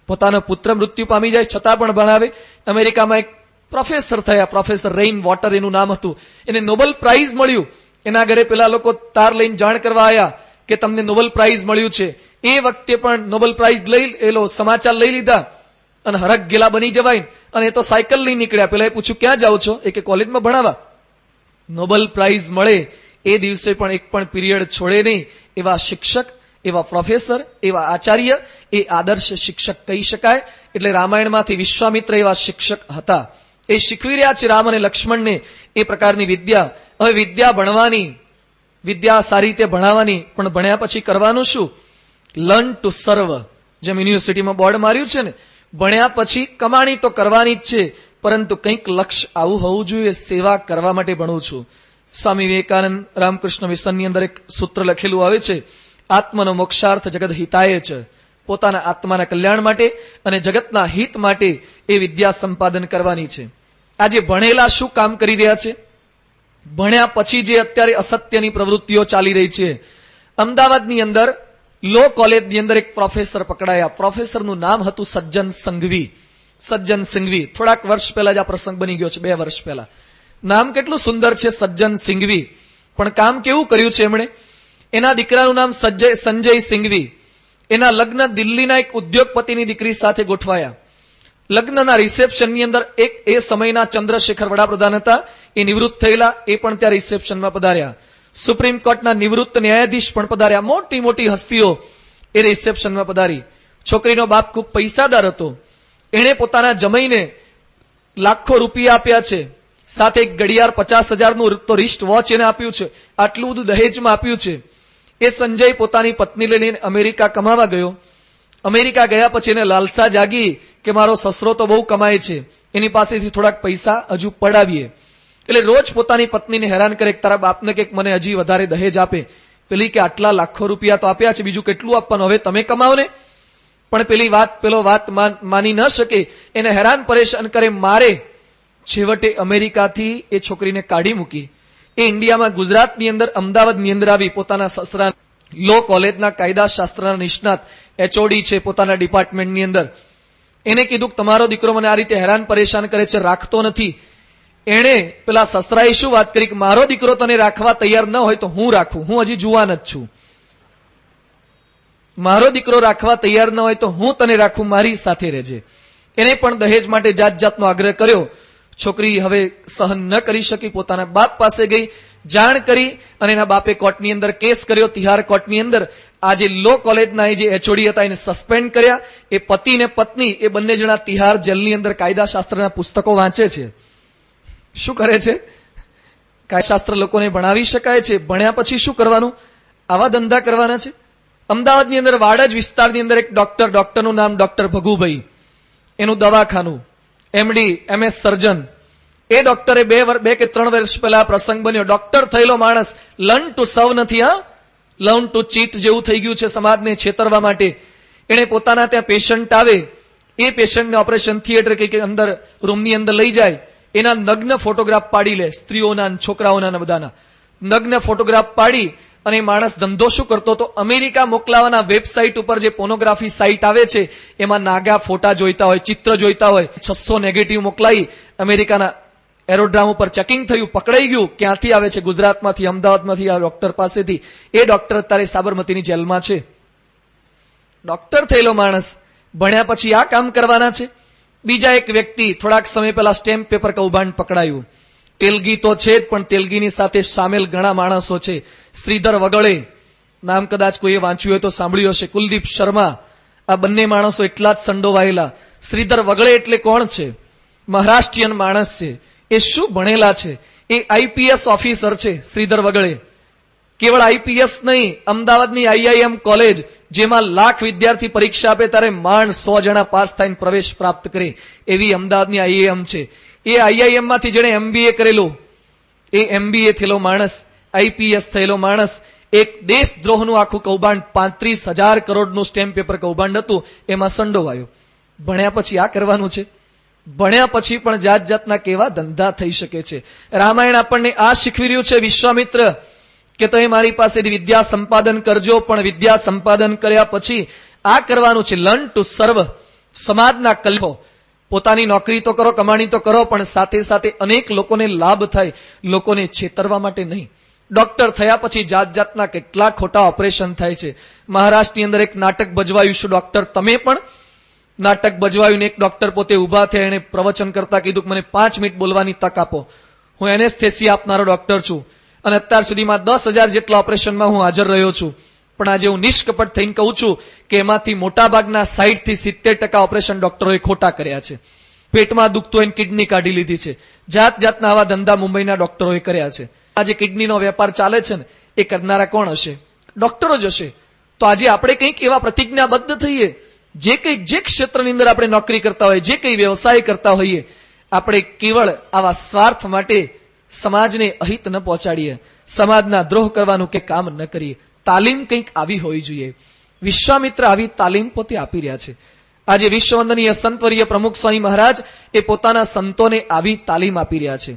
પોતાનો પુત્ર મૃત્યુ પામી જાય છતાં પણ ભણાવે. અમેરિકામાં એક પ્રોફેસર થયા, પ્રોફેસર રેઇન વોટર એનું નામ હતું. એને નોબેલ પ્રાઇઝ મળ્યું. એના ઘરે પેલા લોકો તાર લઈને જાણ કરવા આવ્યા કે તમને નોબેલ પ્રાઇઝ મળ્યું છે. એ વખતે પણ નોબેલ પ્રાઇઝ લઈ સમાચાર લઈ લીધા અને હરખ ગેલા બની જવાય. અને એ તો સાયકલ લઈ નીકળ્યા. પેલા એ પૂછ્યું ક્યાં જાઓ છો? એ કે કોલેજમાં ભણાવવા. નોબેલ પ્રાઇઝ મળે એ દિવસે પણ એક પણ પીરિયડ છોડે નહીં. એવા શિક્ષક, એવા પ્રોફેસર, એવા આચાર્ય, એ આદર્શ શિક્ષક કહી શકાય. એટલે રામાયણમાંથી વિશ્વામિત્ર એવા શિક્ષક હતા. એ શીખવી રહ્યા છે રામ અને લક્ષ્મણને એ પ્રકારની વિદ્યા. હવે વિદ્યા ભણવાની, વિદ્યા સારી રીતે ભણાવવાની, પણ ભણ્યા પછી કરવાનું શું? લર્ન ટુ સર્વ. જેમ યુનિવર્સિટીમાં બોર્ડ માર્યું છે ને, ભણ્યા પછી કમાણી તો કરવાની જ છે, પરંતુ કંઈક લક્ષ્ય આવું હોવું જોઈએ, સેવા કરવા માટે ભણું છું. સ્વામી વિવેકાનંદ રામકૃષ્ણ મિશનની અંદર એક સૂત્ર લખેલું આવે છે, આત્મનો મોક્ષાર્થ જગત હિતાય છે. પોતાના આત્માના કલ્યાણ માટે અને જગતના હિત માટે એ વિદ્યા સંપાદન કરવાની છે. આજે ભણેલા શું કામ કરી રહ્યા છે? ભણ્યા પછી જે અત્યારે અસત્યની પ્રવૃત્તિઓ ચાલી રહી છે. અમદાવાદની અંદર લો કોલેજની અંદર એક પ્રોફેસર પકડાયા. પ્રોફેસરનું નામ હતું સજ્જન સંઘવી. સજ્જન સિંઘવી. થોડાક વર્ષ પહેલા જ આ પ્રસંગ બની ગયો છે, 2 વર્ષ પહેલા. નામ કેટલું સુંદર છે, સજ્જન સિંઘવી. પણ કામ કેવું કર્યું છે એમણે? એના દીકરાનું નામ સંજય સિંઘવી. એના લગ્ન દિલ્હીના એક ઉદ્યોગપતિની દીકરી સાથે ગોઠવાયા. લગ્નના રિસેપ્શનની અંદર એ સમયના ચંદ્રશેખર વડાપ્રધાન હતા, એ નિવૃત્ત થયેલા, એ પણ ત્યાં રિસેપ્શનમાં પધાર્યા. સુપ્રીમ કોર્ટના નિવૃત્ત ન્યાયાધીશ પણ પધાર્યા. મોટી મોટી હસ્તીઓ એ રિસેપ્શનમાં પધારી. છોકરીનો બાપ ખૂબ પૈસાદાર હતો. એણે પોતાના જમાઈને લાખો રૂપિયા આપ્યા છે, સાથે એક ઘડિયાળ 50,000નું તો રિસ્ટ વોચ એને આપ્યું છે. આટલું બધું દહેજમાં આપ્યું છે. એ સંજય પોતાની પત્ની લઈને અમેરિકા કમાવા ગયો. અમેરિકા ગયા પછી એને લાલસા જાગી કે મારો સસરો તો બહુ કમાય છે, એની પાસેથી થોડાક પૈસા હજુ પડાવીએ. એટલે રોજ પોતાની પત્નીને હેરાન કરે, તારા બાપને કે મને હજી વધારે દહેજ આપે. પેલી કે આટલા લાખો રૂપિયા તો આપ્યા છે, બીજું કેટલું આપવાનું, હવે તમે કમાવો ને. પણ પેલો વાત માની ન શકે, એને હેરાન પરેશાન કરે, મારે. છેવટે અમેરિકાથી એ છોકરીને કાઢી મૂકી. એ ઇન્ડિયામાં ગુજરાતની અંદર અમદાવાદની અંદર આવી. પોતાના સસરા લો કોલેજના કાયદા શાસ્ત્રના નિષ્ણાત HOD છે પોતાના ડિપાર્ટમેન્ટની અંદર. એને કીધું કે તમારો દીકરો મને આ રીતે હેરાન પરેશાન કરે છે, રાખતો નથી. એણે પેલા સસરાએ શું વાત કરી કે મારો દીકરો તને રાખવા તૈયાર ન હોય તો હું રાખું, હું હજી જુવાન જ છું. મારો દીકરો રાખવા તૈયાર ન હોય તો હું તને રાખું, મારી સાથે રહેજે. એને પણ દહેજ માટે જાત જાતનો આગ્રહ કર્યો. છોકરી હવે સહન ન કરી શકી, પોતાના બાપ પાસે ગઈ, જાણ કરી અને એના બાપે કોર્ટની અંદર કેસ કર્યો. તિહાર કોર્ટની અંદર આ જે લો કોલેજના જે એચઓડી હતા એને સસ્પેન્ડ કર્યા. એ પતિ ને પત્ની એ બંને જણા તિહાર જેલની અંદર કાયદાશાસ્ત્રના પુસ્તકો વાંચે છે. શું કરે છે? કાયદાશાસ્ત્ર લોકોને ભણાવી શકાય છે. ભણ્યા પછી શું કરવાનું? આવા ધંધા કરવાના છે. અમદાવાદની અંદર વાડજ વિસ્તારની અંદર એક ડોક્ટરનું નામ ડોક્ટર ભગુભાઈ, એનું દવાખાનું, એમડી MS સર્જન. એ ડોક્ટરે 2 કે 3 વર્ષ પહેલા પ્રસંગ બન્યો. ડોક્ટર થયેલો માણસ લર્ન ટુ સર્વ નથી, હા, લર્ન ટુ ચીટ જેવું થઈ ગયું છે સમાજને છેતરવા માટે. એને પોતાના ત્યાં પેશન્ટ આવે, એ પેશન્ટને ઓપરેશન થિયેટર કે અંદર રૂમની અંદર લઈ જાય, એના નગ્ન ફોટોગ્રાફ પાડી લે, સ્ત્રીઓના છોકરાઓના બધાના નગ્ન ફોટોગ્રાફ પાડી અને માણસ ધંધો શું કરતો તો અમેરિકા મોકલાવાના વેબસાઇટ ઉપર જે પોર્નોગ્રાફી સાઇટ આવે છે એમાં નાગા ફોટા જોઈતા હોય, ચિત્ર જોઈતા હોય, 600 નેગેટિવ મોકલાઈ. અમેરિકાના એરોડ્રામ ઉપર ચેકિંગ થયું, પકડાઈ ગયું. ક્યાંથી આવે છે? ગુજરાતમાંથી, અમદાવાદમાંથી આ ડોક્ટર પાસેથી. એ ડોક્ટર અત્યારે સાબરમતીની જેલમાં છે. ડોક્ટર થયેલો માણસ ભણ્યા પછી આ કામ કરવાના છે. બીજા એક વ્યક્તિ થોડાક સમય પહેલા સ્ટેમ્પ પેપર કૌભાંડ પકડાયું. તેલગી તો છે જ, પણ તેલગીની સાથે સામેલ ઘણા માણસો છે. શ્રીધર વગળે નામ કદાચ કોઈએ વાંચ્યું હોય તો સાંભળ્યું હશે, કુલદીપ શર્મા, આ બંને માણસો એટલા જ સંડોવાયેલા. શ્રીધર વગળે એટલે કોણ છે? મહારાષ્ટ્રીયન માણસ છે. એ શું ભણેલા છે? એ IPS ઓફિસર છે. શ્રીધર વગળે કેવળ IPS નહીં, અમદાવાદની IIM કોલેજ જેમાં લાખ વિદ્યાર્થી પરીક્ષા આપે ત્યારે માંડ 100 જણા પાસ થઈને પ્રવેશ પ્રાપ્ત કરે એવી અમદાવાદની IIM છે. એ IIM માંથી જેણે MBA કરેલું, એ MBA થયેલો માણસ, IPS થયેલો માણસ, એક દેશદ્રોહનું આખું કૌભાંડ 35,000 કરોડનું સ્ટેમ્પ પેપર કૌભાંડ હતું, એમાં સંડોવાયો. ભણ્યા પછી આ કરવાનું છે? ભણ્યા પછી પણ જાત જાતના કેવા ધંધા થઈ શકે છે. રામાયણ આપણને આ શીખવી રહ્યું છે, વિશ્વામિત્ર, કે તમે મારી પાસેથી વિદ્યા સંપાદન કરજો, પણ વિદ્યા સંપાદન કર્યા પછી આ કરવાનું છે, લર્ન ટુ સર્વ. સમાજના કલ્પો, પોતાની નોકરી તો કરો, કમાણી તો કરો, પણ સાથે સાથે અનેક લોકોને લાભ થાય, લોકોને છેતરવા માટે નહીં. ડોક્ટર થયા પછી જાત જાતના કેટલા ખોટા ઓપરેશન થાય છે. મહારાષ્ટ્રની અંદર એક નાટક ભજવાયું છે. ડોક્ટર, તમે પણ નાટક ભજવાયું. એક ડોક્ટર પોતે ઉભા થયા, એને પ્રવચન કરતા કીધું કે મને 5 મિનિટ બોલવાની તક આપો, હું એનેસ્થેસિયા આપનારો ડોક્ટર છું અને અત્યાર સુધીમાં 10,000 જેટલા ઓપરેશનમાં હું હાજર રહ્યો છું. પણ આજે હું નિષ્કપટ થઈને કહું છું કે એમાંથી મોટાભાગના 60 થી 70% ઓપરેશન ડોક્ટરોએ ખોટા કર્યા છે. પેટમાં દુખતું હોય કિડની કાઢી લીધી છે. જાત જાતના આવા ધંધા મુંબઈના ડોક્ટરોએ કર્યા છે. આજે કિડનીનો વેપાર ચાલે છે ને, એ કરનારા કોણ હશે? ડોક્ટરો જ હશે. તો આજે આપણે કંઈક એવા પ્રતિજ્ઞાબદ્ધ થઈએ, જે ક્ષેત્રની અંદર આપણે નોકરી કરતા હોઈએ, જે કંઈ વ્યવસાય કરતા હોઈએ, આપણે કેવળ આવા સ્વાર્થ માટે સમાજને અહિત ન પહોંચાડીએ, સમાજના દ્રોહ કરવાનું કે કામ ન કરીએ. તાલીમ કંઈક આવી હોવી જોઈએ. વિશ્વામિત્ર આવી તાલીમ પોતે આપી રહ્યા છે. આજે વિશ્વવંદનીય સંતવર્ય પ્રમુખ સ્વામી મહારાજ એ પોતાના સંતોને આવી તાલીમ આપી રહ્યા છે.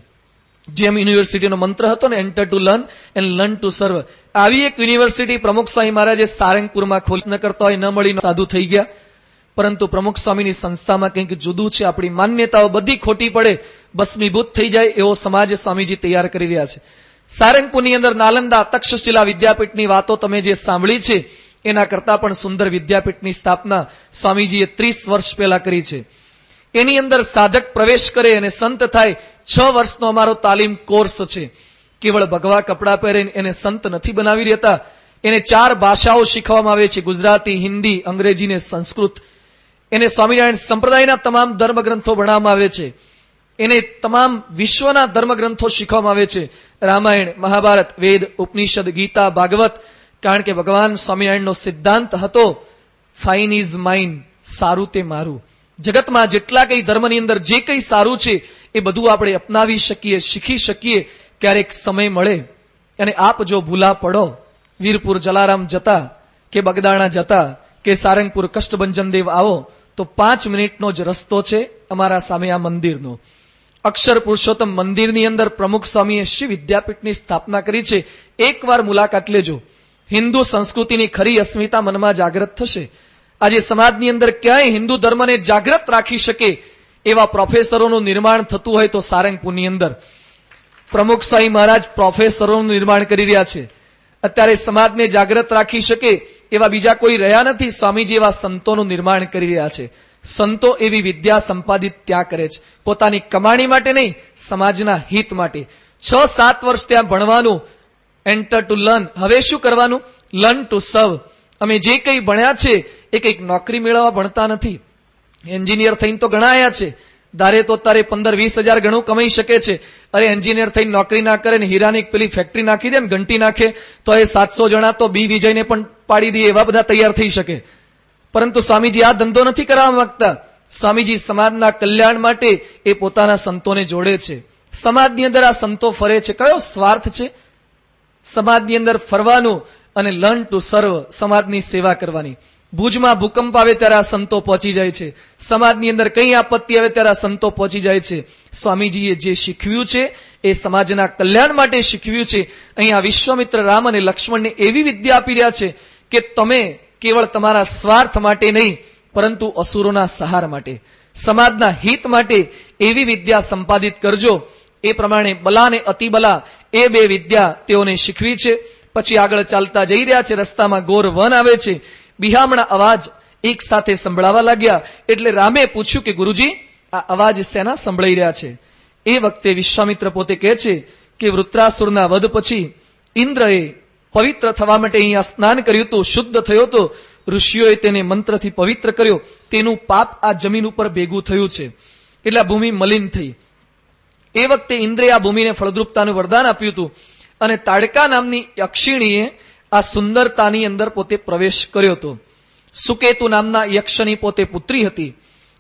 જેમ યુનિવર્સિટીનો મંત્ર હતો ને, enter to learn and learn to સર્વ, આવી એક યુનિવર્સિટી પ્રમુખ સ્વામી મહારાજે સારંગપુરમાં ખોલી ન કરતા હોય, ન મળી સાધુ થઈ ગયા. પરંતુ પ્રમુખ સ્વામીની સંસ્થામાં કંઈક જુદું છે. આપણી માન્યતાઓ બધી ખોટી પડે, ભસ્મીભૂત થઈ જાય એવો સમાજ સ્વામીજી તૈયાર કરી રહ્યા છે. સારંગપુરની અંદર નાલંદા તક્ષશિલા વિદ્યાપીઠની વાતો તમે જે સાંભળી છે, એના કરતા પણ સુંદર વિદ્યાપીઠની સ્થાપના સ્વામીજીએ 30 વર્ષ પહેલા કરી છે. એની અંદર સાધક પ્રવેશ કરે અને સંત થાય. 6 વર્ષનો અમારો તાલીમ કોર્સ છે. કેવળ ભગવા કપડા પહેરીને એને સંત નથી બનાવી રહેતા, એને 4 ભાષાઓ શીખવામાં આવે છે, ગુજરાતી, હિન્દી, અંગ્રેજી ને સંસ્કૃત. એને સ્વામિનારાયણ સંપ્રદાયના તમામ ધર્મગ્રંથો ભણાવવામાં આવે છે. એને તમામ વિશ્વના ધર્મગ્રંથો શીખવામાં આવે છે, રામાયણ, મહાભારત, વેદ, ઉપનિષદ, ગીતા, ભાગવત. કારણ કે ભગવાન સ્વામિનારાયણનો સિદ્ધાંત હતો, ફાઇન ઇઝ માઇન, સારું તે મારું. જગતમાં જેટલા કંઈ ધર્મની અંદર જે કંઈ સારું છે એ બધું આપણે અપનાવી શકીએ, શીખી શકીએ ક્યારેક સમય મળે. અને આપ જો ભૂલા પડો, વીરપુર જલારામ જતા કે બગદાણા જતા કે સારંગપુર કષ્ટભંજન દેવ આવો તો 5 મિનિટનો જ રસ્તો છે અમારા સામે આ મંદિરનો. અક્ષર પુરુષોત્તમ મંદિરની અંદર પ્રમુખ સ્વામીએ શિવ વિદ્યાપીઠની સ્થાપના કરી છે. એકવાર મુલાકાત લેજો. હિન્દુ સંસ્કૃતિની ખરી અસ્મિતા મનમાં જાગૃત થશે. આજે સમાજની અંદર ક્યાંય હિન્દુ ધર્મને જાગૃત રાખી શકે એવા પ્રોફેસરોનું નિર્માણ થતું હોય તો સારંગપુરની અંદર પ્રમુખ સ્વામી મહારાજ પ્રોફેસરોનું નિર્માણ કરી રહ્યા છે. અત્યારે સમાજને જાગૃત રાખી શકે એવા બીજા કોઈ રહ્યા નથી. સ્વામીજી એવા સંતોનું નિર્માણ કરી રહ્યા છે. સંતો એવી વિદ્યા સંપાદિત ત્યાં કરે છે, પોતાની કમાણી માટે નહીં, સમાજના હિત માટે. 6-7 વર્ષ ત્યાં ભણવાનું, એન્ટર ટુ લર્ન. હવે શું કરવાનું? લર્ન ટુ સર્વ. અમે જે કંઈ ભણ્યા છે એ કંઈક નોકરી મેળવવા ભણતા નથી. એન્જિનિયર થઈને તો ઘણા આયા છે, ધારે તો તારે 15-20 હજાર ઘણું કમાઈ શકે છે. અરે એન્જિનિયર થઈને નોકરી ના કરે ને હીરાની પેલી ફેક્ટરી નાખી દે ને ઘંટી નાખે તો એ 700 જણા તો બી વિજયને પણ પાડી દે એવા બધા તૈયાર થઈ શકે. પરંતુ સ્વામીજી આ ધંધો નથી કરવા માંગતા. સ્વામીજી સમાજના કલ્યાણ માટે એ પોતાના સંતોને જોડે છે. સમાજની અંદર આ સંતો ફરે છે. કયો સ્વાર્થ છે? સમાજની અંદર ફરવાનું અને લર્ન ટુ સર્વ, સમાજની સેવા કરવાની. ભુજમાં ભૂકંપ આવે ત્યારે આ સંતો પહોંચી જાય છે. સમાજની અંદર કઈ આપત્તિ આવે ત્યારે આ સંતો પહોંચી જાય છે. સ્વામીજીએ જે શીખવ્યું છે એ સમાજના કલ્યાણ માટે શીખવ્યું છે. અહીંયા વિશ્વામિત્ર રામ અને લક્ષ્મણને એવી વિદ્યા આપી રહ્યા છે કે તમે કેવળ તમારા સ્વાર્થ માટે નહીં, પરંતુ અસુરોના સહાર માટે, સમાજના હિત માટે એવી વિદ્યા સંપાદિત કરજો. એ પ્રમાણે બલા અને અતિબલા એ બે વિદ્યા તેઓને શીખવી છે. પછી આગળ ચાલતા જઈ રહ્યા છે. રસ્તામાં ઘોર વન આવે છે. બિહામણા અવાજ એક સાથે સંભળાવા લાગ્યા. એટલે રામે પૂછ્યું કે ગુરુજી, આ અવાજ શેના સંભળાઈ રહ્યા છે? એ વખતે વિશ્વામિત્ર પોતે કહે છે કે વૃત્રાસુરના વધ પછી ઇન્દ્રએ પવિત્ર થવા માટે અહીંયા સ્નાન કર્યું હતું, શુદ્ધ થયો હતો. ઋષિઓએ તેને મંત્રથી પવિત્ર કર્યો. તેનું પાપ આ જમીન ઉપર ભેગું થયું છે, એટલે આ ભૂમિ મલિન થઈ. એ વખતે ઇન્દ્રે આ ભૂમિને ફળદ્રુપતાનું વરદાન આપ્યું હતું. અને તાડકા નામની યક્ષિણીએ આ સુંદરતાની અંદર પોતે પ્રવેશ કર્યો હતો. સુકેતુ નામના યક્ષની પોતે પુત્રી હતી.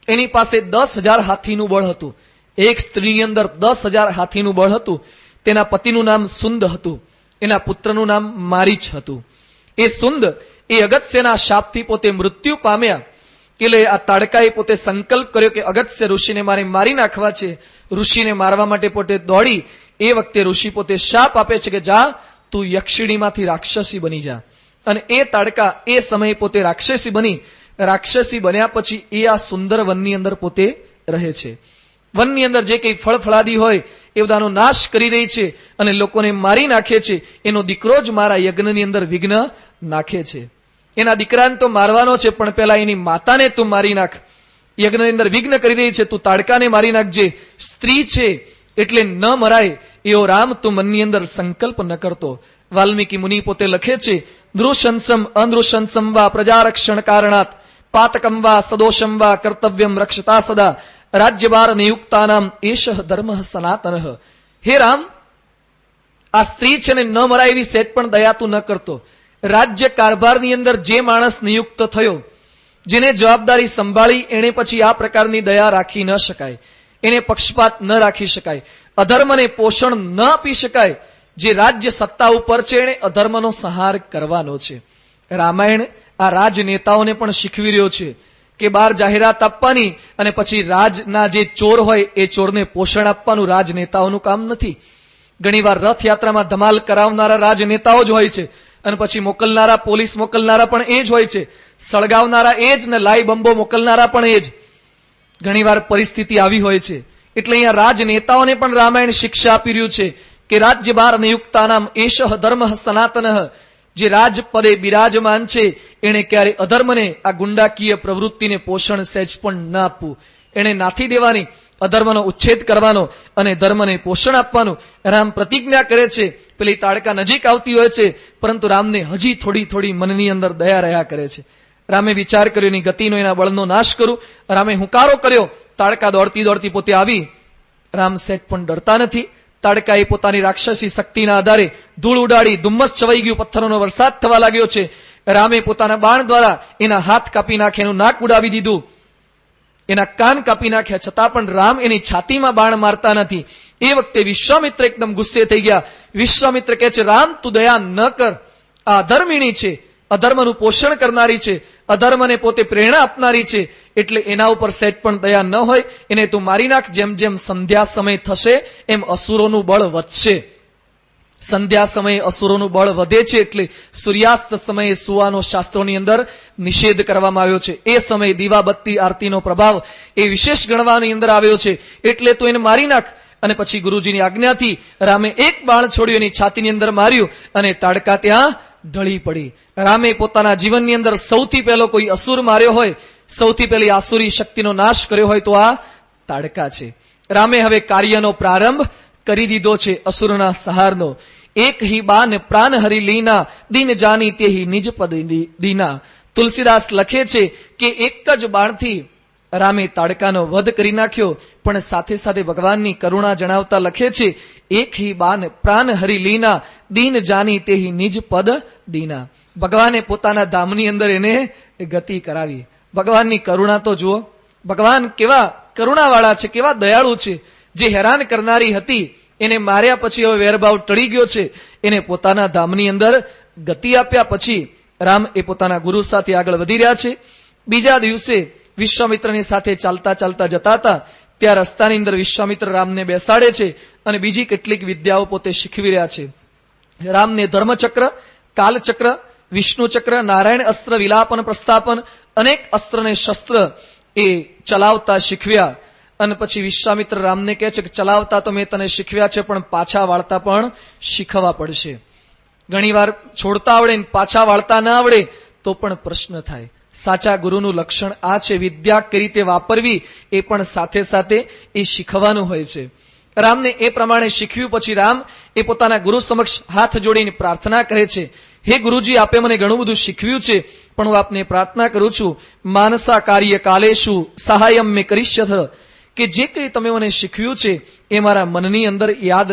એની પાસે 10,000 હાથીનું બળ હતું. એક સ્ત્રીની અંદર 10,000 હાથીનું બળ હતું. તેના પતિનું નામ સુંદ હતું. એના પુત્રનું નામ મારીચ હતું. એ સુંદ એ અગત્યના શાપથી પોતે મૃત્યુ પામ્યા. એટલે આ તાડકાએ પોતે સંકલ્પ કર્યો કે અગત્ય ઋષિને મારે મારી નાખવા છે. ઋષિને મારવા માટે પોતે દોડી. એ વખતે ઋષિ પોતે શાપ આપે છે કે જા, તું યક્ષિણીમાંથી રાક્ષસી બની જા. અને એ તાડકા એ સમયે પોતે રાક્ષસી બની. રાક્ષસી બન્યા પછી એ આ સુંદર વનની અંદર પોતે રહે છે. વનની અંદર જે કંઈ ફળ ફળાદી હોય એ બધાનો નાશ કરી રહી છે અને લોકોને મારી નાખે છે. એનો દીકરો જ મારા યજ્ઞની અંદર વિઘ્ન નાખે છે. એના દીકરાને તો મારવાનો છે, પણ પેલા એની માતાને તું મારી નાખ. યજ્ઞની અંદર વિઘ્ન કરી રહી છે, તું તાડકાને મારી નાખજે. સ્ત્રી છે એટલે ન મરાય એવો રામ તું મનની અંદર સંકલ્પ ન કરતો. વાલ્મીકી મુનિ પોતે લખે છે, નૃશંસમ અનૃશંસમ વા પ્રજારક્ષણ કારણાત પાતકમ વા સદોષમ વા કર્તવ્યમ રક્ષતા સદા રાજ્યભાર નિયુક્તાનામ એષ ધર્મ સનાતન. હે રામ, આ સ્ત્રી છે ને ન મરાય એવી સેજ પણ દયા તું ન કરતો. રાજ્ય કારભારની અંદર જે માણસ નિયુક્ત થયો, જેને જવાબદારી સંભાળી, એને પછી આ પ્રકારની દયા રાખી ન શકાય. એને પક્ષપાત ન રાખી શકાય. અધર્મને પોષણ ન આપી શકાય. જે રાજ્ય સત્તા ઉપર છે એને અધર્મનો સંહાર કરવાનો છે. રામાયણ આ રાજનેતાઓને પણ શીખવી રહ્યો છે કે બહાર જાહેરાત આપવાની અને પછી રાજના જે ચોર હોય એ ચોરને પોષણ આપવાનું રાજનેતાઓનું કામ નથી. ઘણીવાર રથયાત્રામાં ધમાલ કરાવનારા રાજનેતાઓ જ હોય છે અને પછી મોકલનારા, પોલીસ મોકલનારા પણ એ જ હોય છે. સળગાવનારા એ જ ને લાઈ બંબો મોકલનારા પણ એ જ. ઘણીવાર પરિસ્થિતિ આવી હોય છે. એટલે અહીંયા રાજનેતાઓને પણ રામાયણ શિક્ષા આપી રહ્યું છે કે રાજ્ય બાર નિયુક્તાનામ એષ ધર્મ સનાતન. જે રાજપદે બિરાજમાન છે એને ક્યારે અધર્મને, આ ગુંડાકીય પ્રવૃત્તિને પોષણ સહેજ પણ ન આપવું. એને નાથી દેવાની, અધર્મનો ઉચ્છેદ કરવાનો અને ધર્મને પોષણ આપવાનું. રામ પ્રતિજ્ઞા કરે છે. પેલી તાડકા નજીક આવતી હોય છે, પરંતુ રામને હજી થોડી થોડી મનની અંદર દયા રહ્યા કરે છે. રામે વિચાર કર્યો એની ગતિનો, એના બળનો નાશ કરું. રામે હુંકારો કર્યો. તાડકા દોડતી દોડતી પોતે આવી. રામ સહેજ પણ ડરતા નથી. તાડકાએ પોતાની રાક્ષસી શક્તિના આધારે ધૂળ ઉડાડી, ધુમ્મસ છવાઈ ગયું, પથ્થરોનો વરસાદ થવા લાગ્યો છે. રામે પોતાના બાણ દ્વારા એના હાથ કાપી નાખે, એનું નાક ઉડાવી દીધું, એના કાન કાપી નાખ્યા. છતાં પણ રામ એની છાતીમાં બાણ મારતા નથી. એ વખતે વિશ્વામિત્ર એકદમ ગુસ્સે થઈ ગયા. વિશ્વામિત્ર કહે છે, રામ તું દયા ન કર. આ અધર્મિણી છે, અધર્મનું પોષણ કરનારી છે, અધર્મને પોતે પ્રેરણા આપનારી છે. એટલે એના ઉપર સહેજ પણ દયા ન હોય. એને તું મારી નાખ. જેમ જેમ સંધ્યા સમય થશે એમ અસુરોનું બળ વધશે. સંધ્યા સમયે અસુરોનું બળ વધે છે, એટલે સૂર્યાસ્ત સમયે સુવાનો શાસ્ત્રોની અંદર નિષેધ કરવામાં આવ્યો છે. એ સમયે દીવાબત્તી આરતીનો પ્રભાવ એ વિશેષ ગણવાની અંદર આવ્યો છે, એટલે તો એને મારી નાખ. અને પછી ગુરુજીની આજ્ઞાથી રામે એક બાણ છોડ્યું, એની છાતીની અંદર માર્યું અને તાડકા ત્યાં ઢળી પડી. રામે પોતાના જીવનની અંદર સૌથી પહેલો કોઈ અસુર માર્યો હોય, સૌથી પહેલી આસુરી શક્તિનો નાશ કર્યો હોય તો આ તાડકા છે. રામે હવે કાર્યનો પ્રારંભ કરી દીધો છે અસુરના સંહારનો. એક હી બાન પ્રાણ હરી લીના, દિન જાની તે નિજ પદ દીના. તુલસીદાસ લખે છે કે એક જ બાણથી રામે તાડકાનો વધ કરી નાખ્યો, પણ સાથે સાથે ભગવાનની કરુણા જણાવતા લખે છે, એક હી બાન પ્રાણ હરી લીના, દીન જાની તે નિજ પદ દીના. ભગવાને પોતાના ધામની અંદર એને ગતિ કરાવી. ભગવાનની કરુણા તો જુઓ, ભગવાન કેવા કરુણાવાળા છે, કેવા દયાળુ છે. જે હેરાન કરનારી હતી એને માર્યા પછી હવે વેરભાવ ટળી ગયો છે, એને પોતાના ધામની અંદર ગતિ આપ્યા પછી રામ એ પોતાના ગુરુ સાથે આગળ વધી રહ્યા છે. બીજા દિવસે વિશ્વામિત્રની સાથે ચાલતા ચાલતા જતા હતા, ત્યાં રસ્તાની અંદર વિશ્વામિત્ર રામને બેસાડે છે અને બીજી કેટલીક વિદ્યાઓ પોતે શીખવી રહ્યા છે. રામને ધર્મચક્ર, કાલચક્ર, વિષ્ણુચક્ર, નારાયણ અસ્ત્ર, વિલાપન, પ્રસ્થાપન, અનેક અસ્ત્ર ને શસ્ત્ર એ ચલાવતા શીખવ્યા. અને પછી વિશ્વામિત્ર રામને કહે છે કે ચલાવતા તો મેં તને શીખવ્યા છે, પણ પાછા વાળતા પણ શીખવા પડશે. ઘણી વાર છોડતા આવડે ને પાછા વાળતા ના આવડે તો પણ પ્રશ્ન થાય. સાચા ગુરુનું લક્ષણ આ છે, વિદ્યા કઈ રીતે વાપરવી એ પણ સાથે સાથે એ શીખવાનું હોય છે. રામને એ પ્રમાણે શીખ્યું પછી રામ એ પોતાના ગુરુ સમક્ષ હાથ જોડીને પ્રાર્થના કરે છે, હે ગુરુજી, આપે મને ઘણું બધું શીખવ્યું છે, પણ હું આપને પ્રાર્થના કરું છું, માનસા કાર્ય કાલેશુ સહાયમ મેં કરીશ્યથ, કે જે કંઈ તમે મને શીખવ્યું છે એ મારા મનની અંદર યાદ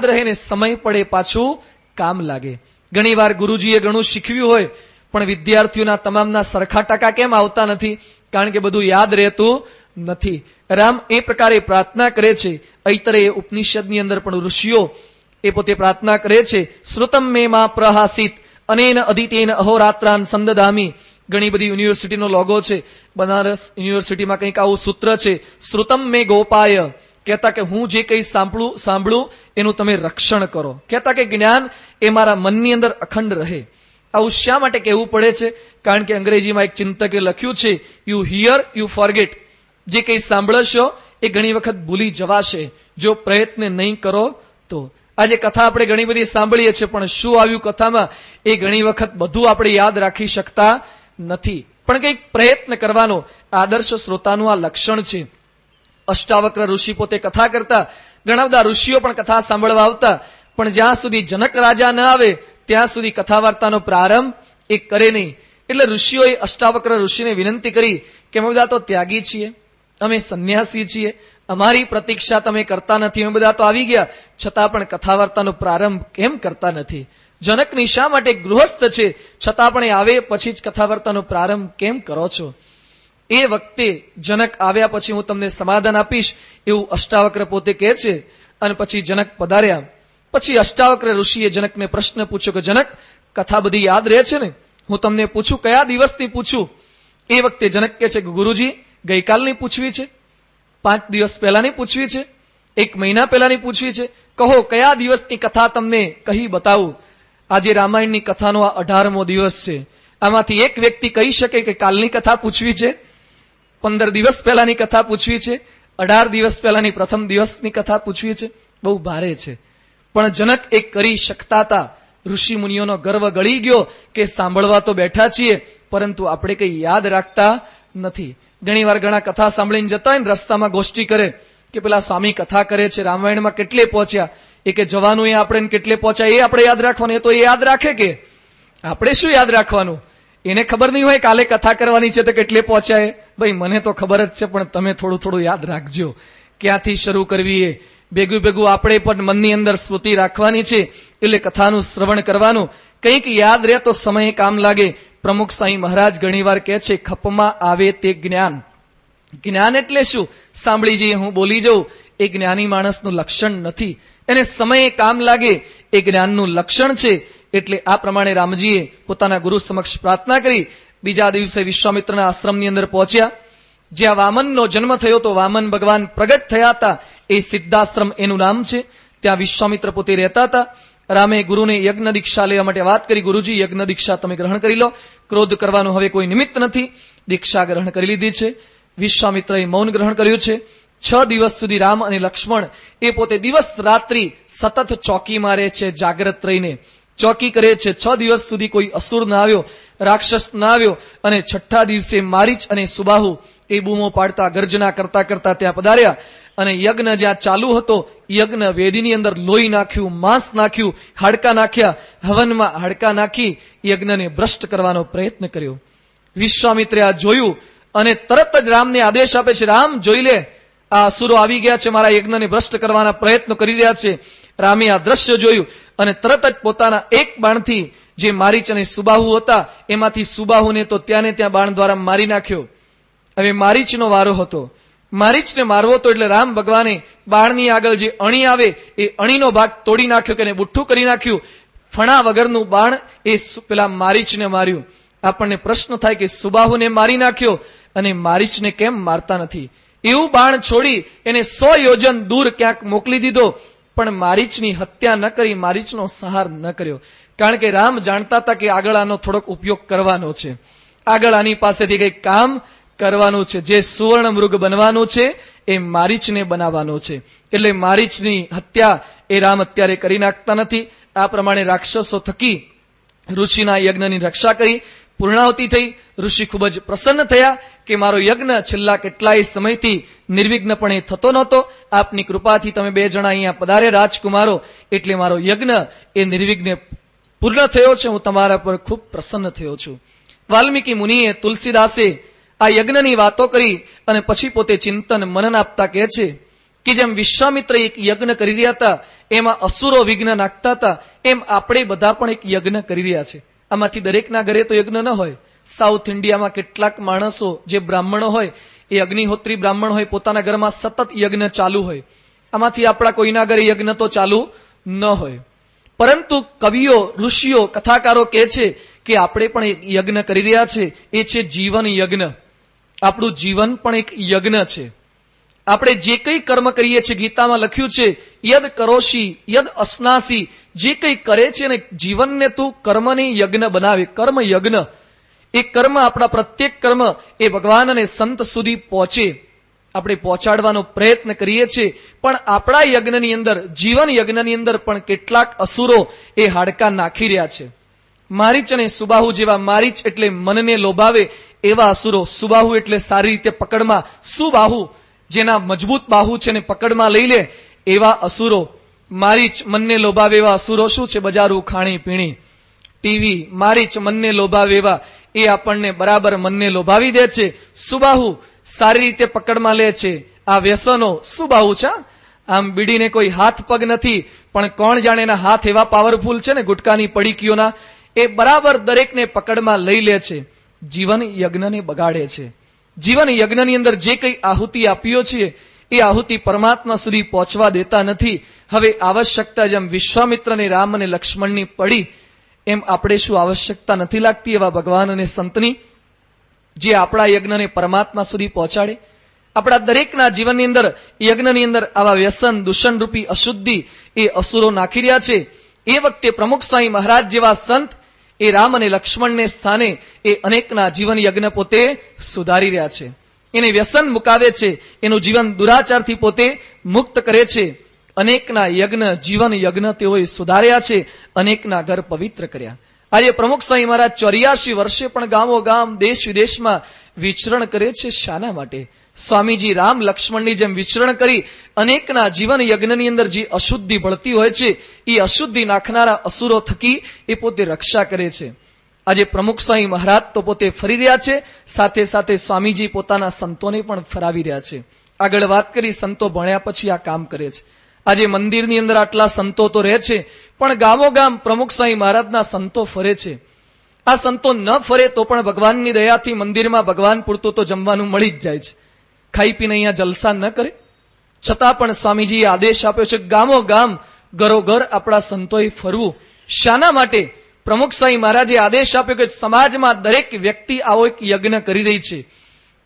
રહે ને સમય પડે પાછું કામ લાગે. ઘણી વાર ગુરુજીએ ઘણું શીખવ્યું હોય પણ વિદ્યાર્થીઓના તમામના સરખા ટકા કેમ આવતા નથી? કારણ કે બધું યાદ રહેતું નથી. રામ એ પ્રકારે પ્રાર્થના કરે છે. ઐતરેય ઉપનિષદની અંદર પણ ઋષિઓ એ પોતે પ્રાર્થના કરે છે, શ્રુતમ મે મા પ્રહાસિત અનેન અધિતેન અહોરાત્રાન સંદધામી. ઘણી બધી યુનિવર્સિટીનો લોગો છે. બનારસ યુનિવર્સિટીમાં કંઈક આવું સૂત્ર છે, શ્રુતમ મે ગોપાય, કહેતા કે હું જે કંઈ સાંભળું એનું તમે રક્ષણ કરો. કહેતા કે જ્ઞાન એ મારા મનની અંદર અખંડ રહે. આવું શા માટે કહેવું પડે છે? કારણ કે અંગ્રેજીમાં એક ચિંતકે લખ્યું છે, યુ હિયર યુ ફોરગેટ. જે કંઈ સાંભળશો એ ઘણી વખત ભૂલી જવાશે જો પ્રયત્ન નહીં કરો તો. આજે કથા આપણે ઘણી બધી સાંભળીએ છીએ, પણ શું આવ્યું કથામાં એ ઘણી વખત બધું આપણે યાદ રાખી શકતા નથી. પણ કંઈક પ્રયત્ન કરવાનો આદર્શ શ્રોતાનું આ લક્ષણ છે. અષ્ટાવક્ર ઋષિ પોતે કથા કરતા, ઘણા બધા ઋષિઓ પણ કથા સાંભળવા આવતા, પણ જ્યાં સુધી જનક રાજા ન આવે ત્યાં સુધી કથા વાર્તાનો પ્રારંભ એ કરે નહીં. એટલે ઋષિઓએ અષ્ટાવક્ર ઋષિને વિનંતી કરી કે અમે બધા તો ત્યાગી છીએ, અમે સંન્યાસી છીએ, અમારી પ્રતીક્ષા તમે કરતા નથી, અમે બધા તો આવી ગયા, છતાં પણ કથા વાર્તાનો પ્રારંભ કેમ કરતા નથી? જનકની શા માટે ગૃહસ્થ છે છતાં પણ એ આવે પછી જ કથા વાર્તાનો પ્રારંભ કેમ કરો છો? એ વખતે જનક આવ્યા પછી હું તમને સમાધાન આપીશ એવું અષ્ટાવક્ર પોતે કહે છે. અને પછી જનક પધાર્યા. પછી અષ્ટાવક્ર ઋષિએ જનકને પ્રશ્ન પૂછ્યો કે જનક, કથા બધી યાદ રહે છે ને? હું તમને પૂછું, કયા દિવસની પૂછું? એ વખતે જનક કહે છે કે ગુરુજી, ગઈકાલની પૂછવી છે, 5 દિવસ પહેલાની પૂછવી છે, 1 મહિના પહેલાની પૂછવી છે? કહો કયા દિવસની કથા તમને કહી બતાવું. આજે રામાયણની કથાનો આ 18મો દિવસ છે. આમાંથી એક વ્યક્તિ કહી શકે કે કાલની કથા પૂછવી છે, 15 દિવસ પહેલાની કથા પૂછવી છે, 18 દિવસ પહેલાની પ્રથમ દિવસની કથા પૂછવી છે? બહુ ભારે છે. પણ જનક એ કરી શકતા હતા. ઋષિ મુનિઓનો ગર્વ ગળી ગયો કે સાંભળવા તો બેઠા છીએ પરંતુ આપણે કંઈ યાદ રાખતા નથી. ઘણી વાર ઘણા કથા સાંભળીને જતા હોય ને રસ્તામાં ગોષ્ઠી કરે કે પેલા સ્વામી કથા કરે છે, રામાયણમાં કેટલે પહોંચ્યા, એ કે જવાનું એ આપણે કેટલે પહોંચ્યા એ આપણે યાદ રાખવાનું. એ તો એ યાદ રાખે કે આપણે શું યાદ રાખવાનું? એને ખબર નહીં હોય કાલે કથા કરવાની છે તો કેટલે પહોંચ્યા. ભાઈ મને તો ખબર જ છે, પણ તમે થોડું થોડું યાદ રાખજો ક્યાંથી શરૂ કરવી. એ ભેગું આપણે પણ મનની અંદર સ્મૃતિ રાખવાની છે. એટલે કથાનું શ્રવણ કરવાનું. કંઈક યાદ રહે તો સમયે કામ લાગે. પ્રમુખ સાંઈ મહારાજ ઘણીવાર કહે છે, ખપમાં આવે તે જ્ઞાન. જ્ઞાન એટલે શું? સાંભળી જઈએ, હું બોલી જાઉં, એ જ્ઞાની માણસનું લક્ષણ નથી. એને સમયે કામ લાગે એ જ્ઞાનનું લક્ષણ છે. એટલે આ પ્રમાણે રામજીએ પોતાના ગુરુ સમક્ષ પ્રાર્થના કરી. બીજા દિવસે વિશ્વામિત્રના આશ્રમની અંદર પહોંચ્યા. જ્યાં વામનનો જન્મ થયો તો વામન ભગવાન પ્રગટ થયા હતા, એ સિદ્ધાશ્રમ એનું નામ છે. ત્યાં વિશ્વામિત્ર પોતે રહેતા હતા. રામે ગુરુને યજ્ઞ દીક્ષા લેવા માટે વાત કરી. ગુરુજી, યજ્ઞ દીક્ષા તમે ગ્રહણ કરી લો, ક્રોધ કરવાનું હવે કોઈ નિમિત્ત નથી. દીક્ષા ગ્રહણ કરી લીધી છે. વિશ્વામિત્રએ મૌન ગ્રહણ કર્યું છે. 6 દિવસ સુધી રામ અને લક્ષ્મણ એ પોતે દિવસ રાત્રિ સતત ચોકી મારે છે, જાગ્રત રહીને ચોકી કરે છે. 6 દિવસ સુધી કોઈ અસુર ના આવ્યો, રાક્ષસ ના આવ્યો, અને 6ઠા દિવસે મારીચ અને સુબાહુ એ બૂમો પાડતા ગર્જના કરતા કરતા ત્યાં પધાર્યા. અને યજ્ઞ જ્યાં ચાલુ હતો, યજ્ઞ વેદીની અંદર લોહી નાખ્યું, માંસ નાખ્યું, હાડકા નાખ્યા. હવનમાં હાડકા નાખી યજ્ઞને ભ્રષ્ટ કરવાનો પ્રયત્ન કર્યો. વિશ્વામિત્રે આ જોયું અને તરત જ રામને આદેશ આપે છે, રામ જોઈ લે, આ અસુરો આવી ગયા છે, મારા યજ્ઞને ભ્રષ્ટ કરવાના પ્રયત્નો કરી રહ્યા છે. રામે આ દ્રશ્ય જોયું અને તરત જ પોતાના એક બાણથી જે મારીચ અને સુબાહુ હતા એમાંથી સુબાહુને તો ત્યાં ને ત્યાં બાણ દ્વારા મારી નાખ્યો. હવે મારીચનો વારો હતો. મારીચને મારવો તો એટલે રામ ભગવાને બાણની આગળ જે અણી આવે એ અણીનો ભાગ તોડી નાખ્યો કે બુઠ્ઠું કરી નાખ્યું. ફણા વગરનું બાણ એ પેલા મારીચને માર્યું. આપણને પ્રશ્ન થાય કે સુબાહુને મારી નાખ્યો અને મારીચને કેમ મારતા નથી? એવું બાણ છોડી એને 100 યોજન દૂર ક્યાંક મોકલી દીધો, પણ મારીચની હત્યા ન કરી, મારીચનો સંહાર ન કર્યો. કારણ કે રામ જાણતા હતા કે આગળ આનો થોડોક ઉપયોગ કરવાનો છે, આગળ આની પાસેથી કંઈક કામ કરવાનું છે. જે સુવર્ણ મૃગ બનવાનું છે એ મારીચને બનાવવાનો છે. એટલે મારીચની હત્યા એ રામ અત્યારે કરી નાખતા નથી. આ પ્રમાણે રાક્ષસો થકી ઋષિના યજ્ઞની રક્ષા કરી. પૂર્ણાહુતિ થઈ. ઋષિ ખૂબ જ પ્રસન્ન થયા કે મારો યજ્ઞ છેલ્લા કેટલાય સમયથી નિર્વિઘ્નપણે થતો નહોતો, આપની કૃપાથી તમે 2 જણા અહીંયા પધારે રાજકુમારો, એટલે મારો યજ્ઞ એ નિર્વિઘ્ને પૂર્ણ થયો છે. હું તમારા પર ખૂબ પ્રસન્ન થયો છું. વાલ્મીકી મુનિએ, તુલસીદાસે આ યજ્ઞની વાતો કરી અને પછી પોતે ચિંતન મનન આપતા કહે છે કે જેમ વિશ્વામિત્ર એક યજ્ઞ કરી રહ્યા હતા, એમાં અસુરો વિઘ્ન નાખતા હતા, એમ આપણે બધા પણ એક યજ્ઞ કરી રહ્યા છે. આમાંથી દરેકના ઘરે તો યજ્ઞ ન હોય. સાઉથ ઇન્ડિયામાં કેટલાક માણસો જે બ્રાહ્મણો હોય, એ અગ્નિહોત્રી બ્રાહ્મણ હોય, પોતાના ઘરમાં સતત યજ્ઞ ચાલુ હોય. આમાંથી આપણા કોઈના ઘરે યજ્ઞ તો ચાલુ ન હોય. પરંતુ કવિઓ, ઋષિઓ, કથાકારો કહે છે કે આપણે પણ એક યજ્ઞ કરી રહ્યા છે. એ છે જીવન યજ્ઞ. આપણું જીવન પણ એક યજ્ઞ છે. આપણે જે કંઈ કર્મ કરીએ છીએ, ગીતામાં લખ્યું છે, યદ કરોશી યદ અસ્નાસી, જે કંઈ કરે છે ને જીવનને તું કર્મની યજ્ઞ બનાવે. કર્મ યજ્ઞ, એ કર્મ, આપણા પ્રત્યેક કર્મ એ ભગવાન અને સંત સુધી પહોંચે, આપણે પહોંચાડવાનો પ્રયત્ન કરીએ છીએ. પણ આપણા યજ્ઞની અંદર, જીવન યજ્ઞની અંદર પણ કેટલાક અસુરો એ હાડકા નાખી રહ્યા છે. મારીચ અને સુબાહુ જેવા, મારીચ એટલે મનને લોભાવે એવા અસુરો, સુબાહુ એટલે સારી રીતે પકડમાં, સુબાહુ જેના મજબૂત બાહુ છે ને પકડમાં લઈ લે એવા અસુરો. મારીચ મનને લોભાવે એવા અસુરો શું છે? બજારું, ખાણી પીણી, ટીવી. મારીચ મનને લોભાવે એવા, એ આપણને બરાબર મનને લોભાવી દે છે. સુબાહુ સારી રીતે પકડમાં લે છે. આ વ્યસનો સુબાહુ છે. આમ બીડીને કોઈ હાથ પગ નથી, પણ કોણ જાણે એના હાથ એવા પાવરફુલ છે ને ગુટકાની પડીકીઓના, એ બરાબર દરેકને પકડમાં લઈ લે છે. જીવન યજ્ઞને બગાડે છે. જીવન યજ્ઞની અંદર જે કંઈ આહુતિ આપીઓ છીએ એ આહુતિ પરમાત્મા સુધી પહોંચવા દેતા નથી. હવે આવશ્યકતા જેમ વિશ્વામિત્રને, રામ અને લક્ષ્મણની પડી, એમ આપણે શું આવશ્યકતા નથી લાગતી એવા ભગવાન અને સંતની, જે આપણા યજ્ઞને પરમાત્મા સુધી પહોંચાડે? આપણા દરેકના જીવનની અંદર, યજ્ઞની અંદર આવા વ્યસન, દૂષણ રૂપી અશુદ્ધિ એ અસુરો નાખી રહ્યા છે. એ વખતે પ્રમુખ સ્વામી મહારાજ જેવા સંત એ રામ અને લક્ષ્મણને સ્થાને એ અનેકના જીવન યજ્ઞ પોતે સુધારી રહ્યા છે. એને વ્યસન મુકાવે છે, એનું જીવન દુરાચારથી પોતે મુક્ત કરે છે. અનેકના યજ્ઞ, જીવન યજ્ઞ તેઓએ સુધાર્યા છે, અનેકના ઘર પવિત્ર કર્યા. આજે પ્રમુખ સ્વામી મહારાજ 84 વર્ષે પણ ગામો ગામ, દેશ વિદેશમાં વિચરણ કરે છે. શાના માટે? સ્વામીજી રામ લક્ષ્મણની જેમ વિચરણ કરી અનેકના જીવન યજ્ઞની અંદર જે અશુદ્ધિ ભળતી હોય છે, એ અશુદ્ધિ નાખનારા અસુરો થકી એ પોતે રક્ષા કરે છે. આજે પ્રમુખ સ્વામી મહારાજ તો પોતે ફરી રહ્યા છે, સાથે સાથે સ્વામીજી પોતાના સંતોને પણ ફરાવી રહ્યા છે. આગળ વાત કરી, સંતો ભણ્યા પછી આ કામ કરે છે. આજે મંદિરની અંદર આટલા સંતો તો રહે છે, પણ ગામો ગામ પ્રમુખ સ્વામી મહારાજના સંતો ફરે છે. આ સંતો ન ફરે તો પણ ભગવાનની દયાથી મંદિરમાં ભગવાન પૂરતું તો જમવાનું મળી જ જાય છે. ખાઈ પીને અહીંયા જલસા ન કરે, છતાં પણ સ્વામીજીએ આદેશ આપ્યો છે ગામો ગામ, ઘરોઘર આપણા સંતોએ ફરવું. શાના માટે? પ્રમુખ સ્વામી મહારાજે આદેશ આપ્યો કે સમાજમાં દરેક વ્યક્તિ આવો એક યજ્ઞ કરી રહી છે.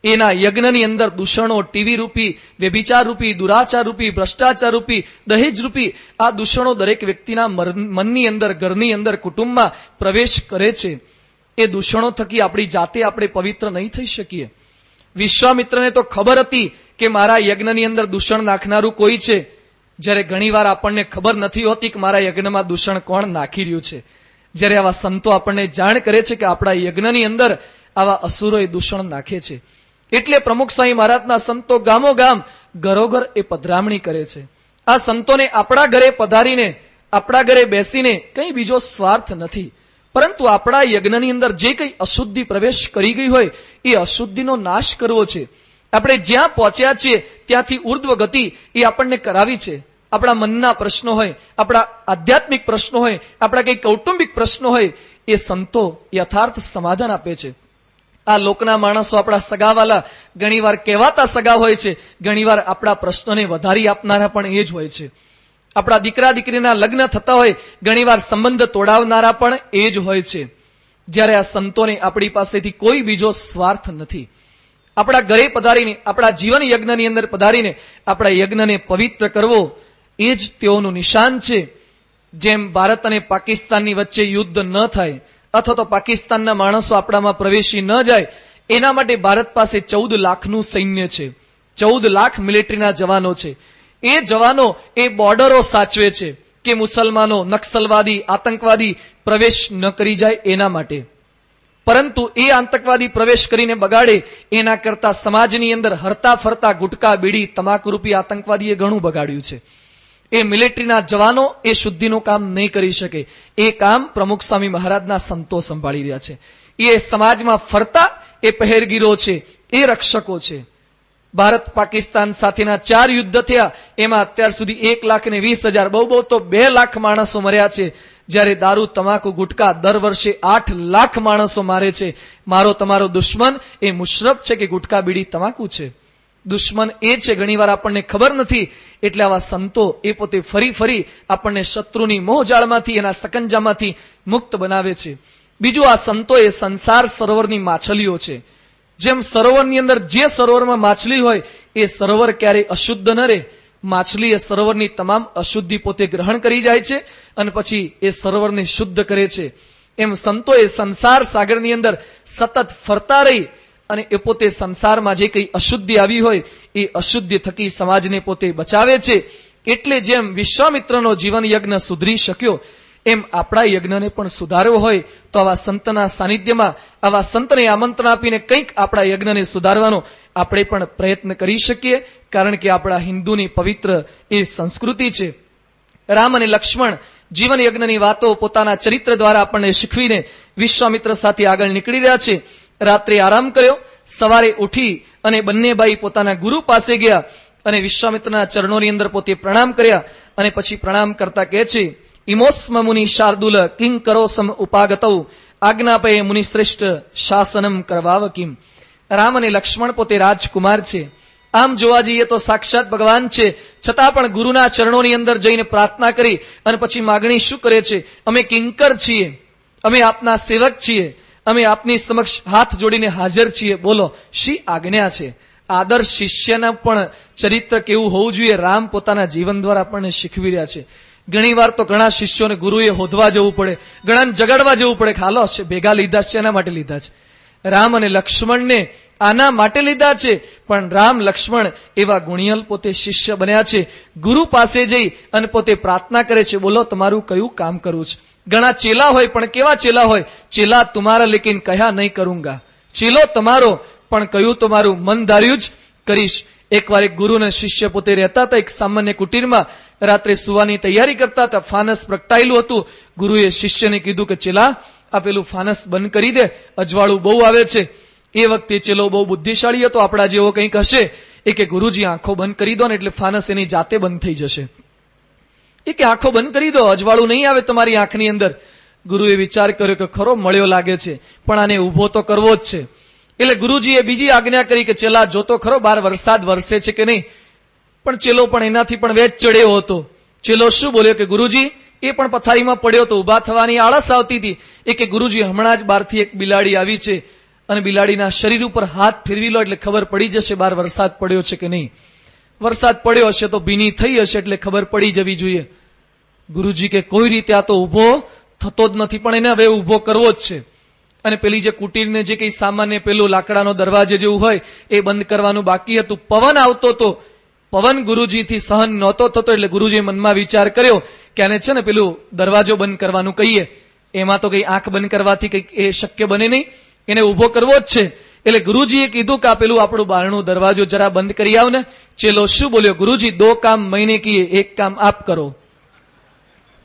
એના યજ્ઞની અંદર દૂષણો, ટીવી રૂપી, વ્યભિચાર રૂપી, દુરાચાર રૂપી, ભ્રષ્ટાચાર રૂપી, દહેજ રૂપી આ દૂષણો દરેક વ્યક્તિના મનની અંદર, ઘરની અંદર, કુટુંબમાં પ્રવેશ કરે છે. એ દૂષણો થકી આપણી જાતે આપણે પવિત્ર નહીં થઈ શકીએ. વિશ્વામિત્રને તો ખબર હતી કે મારા યજ્ઞની અંદર દૂષણ નાખનારું કોઈ છે, જ્યારે ઘણીવાર આપણને ખબર નથી હોતી કે મારા યજ્ઞમાં દૂષણ કોણ નાખી રહ્યું છે. જ્યારે આવા સંતો આપણને જાણ કરે છે કે આપણા યજ્ઞની અંદર આવા અસુરોએ દૂષણ નાખે છે. એટલે પ્રમુખ સ્વામી મહારાજના સંતો ગામો ગામ, ઘરોઘર એ પધરામણી કરે છે. આ સંતોને આપણા ઘરે પધારીને, આપણા ઘરે બેસીને કંઈ બીજો સ્વાર્થ નથી, પરંતુ આપણા યજ્ઞની અંદર જે કંઈ અશુદ્ધિ પ્રવેશ કરી ગઈ હોય એ અશુદ્ધિનો નાશ કરવો છે. આપણે જ્યાં પહોંચ્યા છીએ ત્યાંથી ઉર્ધ્વ ગતિ એ આપણને કરાવી છે. આપણા મનના પ્રશ્નો હોય, આપણા આધ્યાત્મિક પ્રશ્નો હોય, આપણા કંઈ કૌટુંબિક પ્રશ્નો હોય, એ સંતો યથાર્થ સમાધાન આપે છે. આ લોકના માણસો, આપણા સગાવાલા, ઘણીવાર કહેવાતા સગા હોય છે, ઘણીવાર આપણા પ્રશ્નોને વધારી આપનારા પણ એ જ હોય છે. આપણા દીકરા દીકરીના લગ્ન થતા હોય, ઘણીવાર સંબંધ તોડાવનારા પણ એ જ હોય છે. જ્યારે આ સંતોને આપણી પાસેથી કોઈ બીજો સ્વાર્થ નથી. આપણા ઘરે પધારીને, આપણા જીવન યજ્ઞની અંદર પધારીને આપણા યજ્ઞને પવિત્ર કરવો એ જ તેઓનું નિશાન છે. જેમ ભારત અને પાકિસ્તાનની વચ્ચે યુદ્ધ ન થાય અથવા તો પાકિસ્તાનના માણસો આપણામાં પ્રવેશી ન જાય, એના માટે ભારત પાસે 14 લાખનું સૈન્ય છે, 14 લાખ મિલિટરીના જવાનો છે. એ જવાનો એ બોર્ડરો સાચવે છે કે મુસલમાનો, નક્સલવાદી, આતંકવાદી પ્રવેશ ન કરી જાય એના માટે. પરંતુ એ આતંકવાદી પ્રવેશ કરીને બગાડે એના કરતા સમાજની અંદર હરતા ફરતા ગુટકા, બીડી, તમાકુ રૂપી આતંકવાદીએ ઘણું બગાડ્યું છે. એ મિલિટરીના જવાનો એ શુદ્ધિનું કામ નહીં કરી શકે. એ કામ પ્રમુખ સ્વામી મહારાજના સંતો સંભાળી રહ્યા છે. એ સમાજમાં ફરતા એ પહેરગીરો છે, એ રક્ષકો છે. ભારત પાકિસ્તાન સાથેના 4 યુદ્ધ થયા, એમાં અત્યાર સુધી 1,20,000, બહુ તો 2 લાખ માણસો મર્યા છે. જ્યારે દારૂ, તમાકુ, ગુટકા દર વર્ષે 8 લાખ માણસો મારે છે. મારો તમારો દુશ્મન એ મુશરફ છે કે ગુટકા, બીડી, તમાકુ છે? દુશ્મન એ છે. ઘણીવાર આપણને ખબર નથી. એટલે આવા સંતો એ પોતે ફરી ફરી આપણને શત્રુની મોહજાળમાંથી, એના સકંજામાંથી મુક્ત બનાવે છે. બીજું, આ સંતો એ સંસાર સરોવરની માછલીઓ છે. જેમ સરોવરની અંદર જે સરોવરમાં માછલી હોય એ સરોવર ક્યારેય અશુદ્ધ ન રહે. માછલી એ સરોવરની તમામ અશુદ્ધિ પોતે ગ્રહણ કરી જાય છે અને પછી એ સરોવરને શુદ્ધ કરે છે. એમ સંતો એ સંસાર સાગરની અંદર સતત ફરતા રહી અને એ પોતે સંસારમાં જે કંઈ અશુદ્ધિ આવી હોય એ અશુદ્ધિ થકી સમાજને પોતે બચાવે છે. એટલે જેમ વિશ્વામિત્રનો જીવન યજ્ઞ સુધરી શક્યો, એમ આપણા યજ્ઞને પણ સુધારવો હોય તો આવા સંતના સાનિધ્યમાં, આવા સંતને આમંત્રણ આપીને કંઈક આપણા યજ્ઞને સુધારવાનો આપણે પણ પ્રયત્ન કરી શકીએ. કારણ કે આપણા હિન્દુની પવિત્ર એ સંસ્કૃતિ છે. રામ અને લક્ષ્મણ જીવન યજ્ઞની વાતો પોતાના ચરિત્ર દ્વારા આપણને શીખવીને વિશ્વામિત્ર સાથે આગળ નીકળી રહ્યા છે. રાત્રે આરામ કર્યો, સવારે ઉઠી અને બંને ભાઈ પોતાના ગુરુ પાસે ગયા અને વિશ્વામિત્રના ચરણોની અંદર પોતે પ્રણામ કર્યા. અને પછી પ્રણામ કરતા કહે છે, ઇમોસ્મ મુનિ શાર્દુલ કિંગ કરો સમ ઉપાગતૌ આજ્ઞાપયે મુનિ શ્રેષ્ઠ શાસનમ કરવાવ કિમ. રામ અને લક્ષ્મણ પોતે રાજકુમાર છે. આમ જોવા જઈએ તો સાક્ષાત ભગવાન છે, છતાં પણ ગુરુના ચરણોની અંદર જઈને પ્રાર્થના કરી અને પછી માગણી શું કરે છે? અમે કિંકર છીએ, અમે આપના સેવક છીએ, અમે આપની સમક્ષ હાથ જોડીને હાજર છીએ. બોલો શી આજ્ઞા છે? આદર્શ શિષ્યના પણ ચરિત્ર કેવું હોવું જોઈએ, રામ પોતાના જીવન દ્વારા આપણને શીખવી રહ્યા છે. ઘણીવાર તો ઘણા શિષ્યોને ગુરુએ હોદવા જવું પડે, ઘણાને જગાડવા જવું પડે. હાલો ભેગા લીધા છે, એના માટે લીધા છે. રામ અને લક્ષ્મણને આના માટે લીધા છે. પણ રામ, લક્ષ્મણ એવા ગુણિયલ પોતે શિષ્ય બન્યા છે. ગુરુ પાસે જઈ અને પોતે પ્રાર્થના કરે છે, બોલો તમારું કયું કામ કરવું છે? ઘણા ચેલા હોય, પણ કેવા ચેલા હોય? ચેલા તુમારા લેકિન કહ્યા નહીં કરુંગા. ચેલો તમારો, પણ કયું તમારું મન ધાર્યું જ કરીશ. એકવાર એક ગુરુ અને શિષ્ય પોતે રહેતા હતા એક સામાન્ય કુટીરમાં. રાત્રે સુવાની તૈયારી કરતા હતા. ફાનસ પ્રગટાયેલું હતું. ગુરુએ શિષ્યને કીધું કે ચેલા, આ પેલું ફાનસ બંધ કરી દે, અજવાળું બહુ આવે છે. એ વખતે ચેલો બહુ બુદ્ધિશાળી હતો, આપણા જેવો કંઈક હશે. એ કે ગુરુજી આંખો બંધ કરી દો ને એટલે ફાનસ એની જાતે બંધ થઈ જશે. એ કે આંખો બંધ કરી દો, અજવાળું નહીં આવે તમારી આંખની અંદર. ગુરુએ વિચાર કર્યો કે ખરો મળ્યો લાગે છે, પણ આને ઉભો તો કરવો જ છે. એટલે ગુરુજીએ બીજી આજ્ઞા કરી કે ચેલા જોતો ખરો બહાર વરસાદ વરસે છે કે નહીં. પણ ચેલો પણ એનાથી પણ વેચ ચડ્યો હતો. ચેલો શું બોલ્યો કે ગુરુજી, એ પણ પથારીમાં પડ્યો તો, ઉભા થવાની આળસ આવતી હતી. એ કે ગુરુજી, હમણાં જ બહારથી એક બિલાડી આવી છે અને બિલાડીના શરીર ઉપર હાથ ફેરવી લો એટલે ખબર પડી જશે બહાર વરસાદ પડ્યો છે કે નહીં. વરસાદ પડ્યો હશે તો ભીની થઈ હશે એટલે ખબર પડી જવી જોઈએ. ગુરુજી કે કોઈ રીતે આ તો ઉભો થતો જ નથી, પણ એને હવે ઉભો કરવો જ છે. અને પેલી જે કુટીરને જે કઈ સામાન્ય પેલું લાકડાનો દરવાજે જેવું હોય એ બંધ કરવાનું બાકી હતું. પવન આવતો તો, પવન ગુરુજીથી સહન નહોતો થતો એટલે ગુરુજીએ મનમાં વિચાર કર્યો કે આને છે ને પેલું દરવાજો બંધ કરવાનું કહીએ. એમાં તો કઈ આંખ બંધ કરવાથી કઈ એ શક્ય બને નહીં, એને ઉભો કરવો જ છે. એટલે ગુરુજીએ કીધું કે આ પેલું આપણું બારણું દરવાજો જરા બંધ કરી આવ ને. ચેલો શું બોલ્યો? ગુરુજી 2 કામ મહિને કીએ, 1 કામ આપ કરો.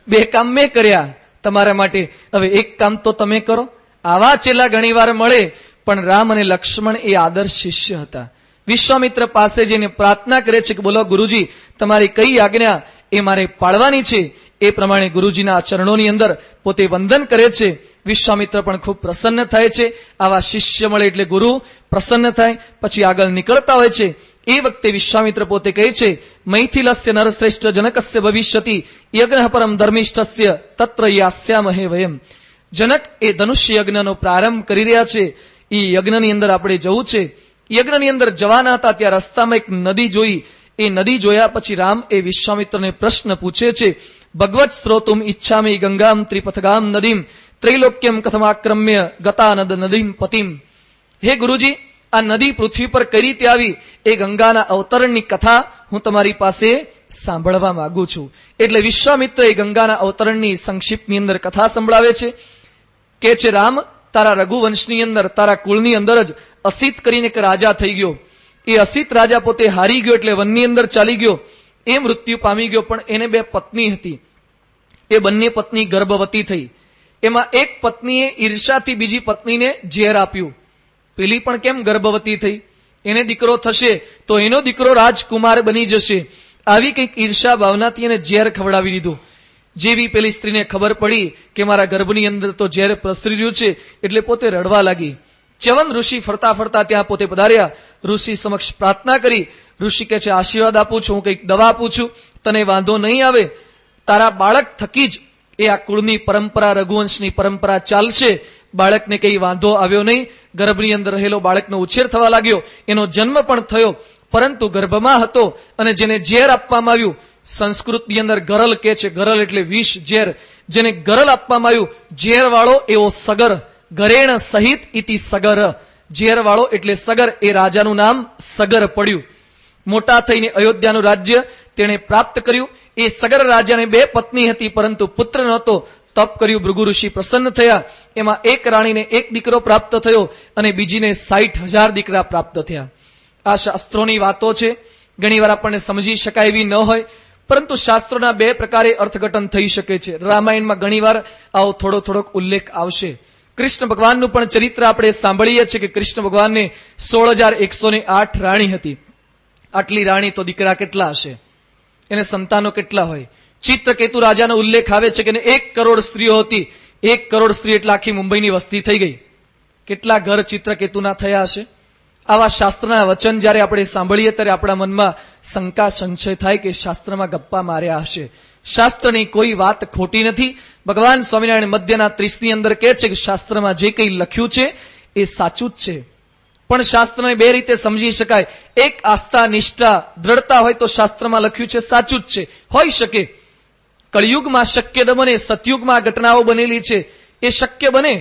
2 કામ મેં કર્યા તમારા માટે, હવે 1 કામ તો તમે કરો. આવા ચેલા ઘણીવાર મળે, પણ રામ અને લક્ષ્મણ એ આદર્શ શિષ્ય હતા. વિશ્વામિત્ર પાસે જઈને પ્રાર્થના કરે છે કે બોલો ગુરુજી, તમારી કઈ આજ્ઞા એ મારે પાળવાની છે. એ પ્રમાણે ગુરુજીના ચરણોની અંદર પોતે વંદન કરે છે. વિશ્વામિત્ર પણ ખૂબ પ્રસન્ન થાય છે. આવા શિષ્ય મળે એટલે ગુરુ પ્રસન્ન થાય. પછી આગળ નીકળતા હોય છે. એ વખતે વિશ્વામિત્ર પોતે કહે છે, મૈથિલસ્ય નરશ્રેષ્ઠ જનકસ્ય ભવિષ્યતિ યજ્ઞ પરમ ધર્મિષ્ઠસ્ય તત્ર યાસ્યામહે વયમ. જનક એ ધનુષ્ય યજ્ઞનો પ્રારંભ કરી રહ્યા છે. એ યજ્ઞની અંદર આપણે જવું છે. યજ્ઞની અંદર જવાના હતા ત્યાં રસ્તામાં એક નદી જોઈ. એ નદી જોયા પછી રામ એ વિશ્વામિત્રને પ્રશ્ન પૂછે છે, ભગવત સ્ત્રોતુમ ઈચ્છામિ ગંગામ ત્રિપથગામ નદીમ ત્રૈલોક્યમ કથમાક્રમ્ય ગતા નદ નદીમ પતિમ. હે ગુરુજી, આ નદી પૃથ્વી પર કઈ રીતે આવી એ ગંગાના અવતરણની કથા હું તમારી પાસે સાંભળવા માંગુ છું. એટલે વિશ્વામિત્ર એ ગંગાના અવતરણની સંક્ષિપ્તની અંદર કથા સંભળાવે છે. કે છે રામ, તારા રઘુવંશની અંદર તારા કુળની અંદર જ અસિત કરીને એક રાજા થઈ ગયો. એ અસિત રાજા પોતે હારી ગયો એટલે વનની અંદર ચાલી ગયો. એ મૃત્યુ પામી ગયો, પણ એને 2 પત્ની હતી. એ બંને પત્ની ગર્ભવતી થઈ. એમાં એક પત્નીએ ઈર્ષાથી બીજી પત્નીને ઝેર આપ્યું. પેલી પણ કેમ ગર્ભવતી થઈ? એને દીકરો થશે તો એનો દીકરો રાજકુમાર બની જશે. આવી કંઈક ઈર્ષા ભાવનાથી એને ઝેર ખવડાવી દીધું. જેવી પેલી સ્ત્રીને ખબર પડી કે મારા ગર્ભની અંદર તો ઝેર પ્રસરી રહ્યું છે એટલે પોતે રડવા લાગી. ચ્યવન ઋષિ ફરતા ફરતા ત્યાં પોતે પધાર્યા. ઋષિ સમક્ષ પ્રાર્થના કરી. ઋષિ કહે છે, આશીર્વાદ આપું છું, હું કંઈક દવા આપું છું, તને વાંધો નહીં આવે. તારા બાળક થકી જ એ આ કુળની પરંપરા, રઘુવંશની પરંપરા ચાલશે. બાળકને કઈ વાંધો આવ્યો નહીં. ગર્ભની અંદર રહેલો બાળકનો ઉછેર થવા લાગ્યો. એનો જન્મ પણ થયો, પરંતુ ગર્ભમાં હતો અને જેને ઝેર આપવામાં આવ્યું, સંસ્કૃતની અંદર ગરલ કે છે, ગરલ એટલે વિષ, ઝેર. જેને ગરલ આપવામાં આવ્યું, ઝેર વાળો એવો સગર, ગરેણ સહિત ઇતિ સગર. ઝેર વાળો એટલે સગર, એ રાજાનું નામ સગર પડ્યું. મોટા થઈને અયોધ્યાનું રાજ્ય તેણે પ્રાપ્ત કર્યું. એ સગર રાજાને 2 પત્ની હતી, પરંતુ પુત્ર નહોતો. તપ કર્યું, ભૃગુ ઋષિ પ્રસન્ન થયા. એમાં એક રાણીને 1 દીકરો પ્રાપ્ત થયો અને બીજીને 60,000 દીકરા પ્રાપ્ત થયા. આ શાસ્ત્રોની વાતો છે. ઘણીવાર આપણને સમજી શકાય એવી ન હોય, પરંતુ શાસ્ત્રોના 2 પ્રકારે અર્થઘટન થઈ શકે છે. રામાયણમાં ઘણીવાર આવો થોડોક ઉલ્લેખ આવશે. કૃષ્ણ ભગવાનનું પણ ચરિત્ર આપણે સાંભળીએ છીએ કે કૃષ્ણ ભગવાનને 16,108 રાણી હતી. આટલી રાણી તો દીકરા કેટલા હશે? એને સંતાનો કેટલા હોય? ચિત્રકેતુ રાજાનો ઉલ્લેખ આવે છે કે 1 કરોડ સ્ત્રીઓ હતી. 1 કરોડ સ્ત્રી એટલે આખી મુંબઈની વસ્તી થઈ ગઈ. કેટલા ઘર ચિત્રકેતુના થયા હશે? આવા શાસ્ત્રના વચન જયારે આપણે સાંભળીએ ત્યારે આપણા મનમાં શંકા સંશય થાય કે શાસ્ત્રમાં ગપ્પા માર્યા હશે. શાસ્ત્રની કોઈ વાત ખોટી નથી. ભગવાન સ્વામિનારાયણ મધ્યના 30 અંદર કહે છે કે શાસ્ત્રમાં જે કંઈ લખ્યું છે એ સાચું જ છે. પણ શાસ્ત્રને 2 રીતે સમજી શકાય. એક આસ્થા, નિષ્ઠા, દ્રઢતા હોય તો શાસ્ત્રમાં લખ્યું છે સાચું જ છે, હોઈ શકે. કળિયુગમાં શક્ય ન બને, સતયુગમાં ઘટનાઓ બનેલી છે એ શક્ય બને,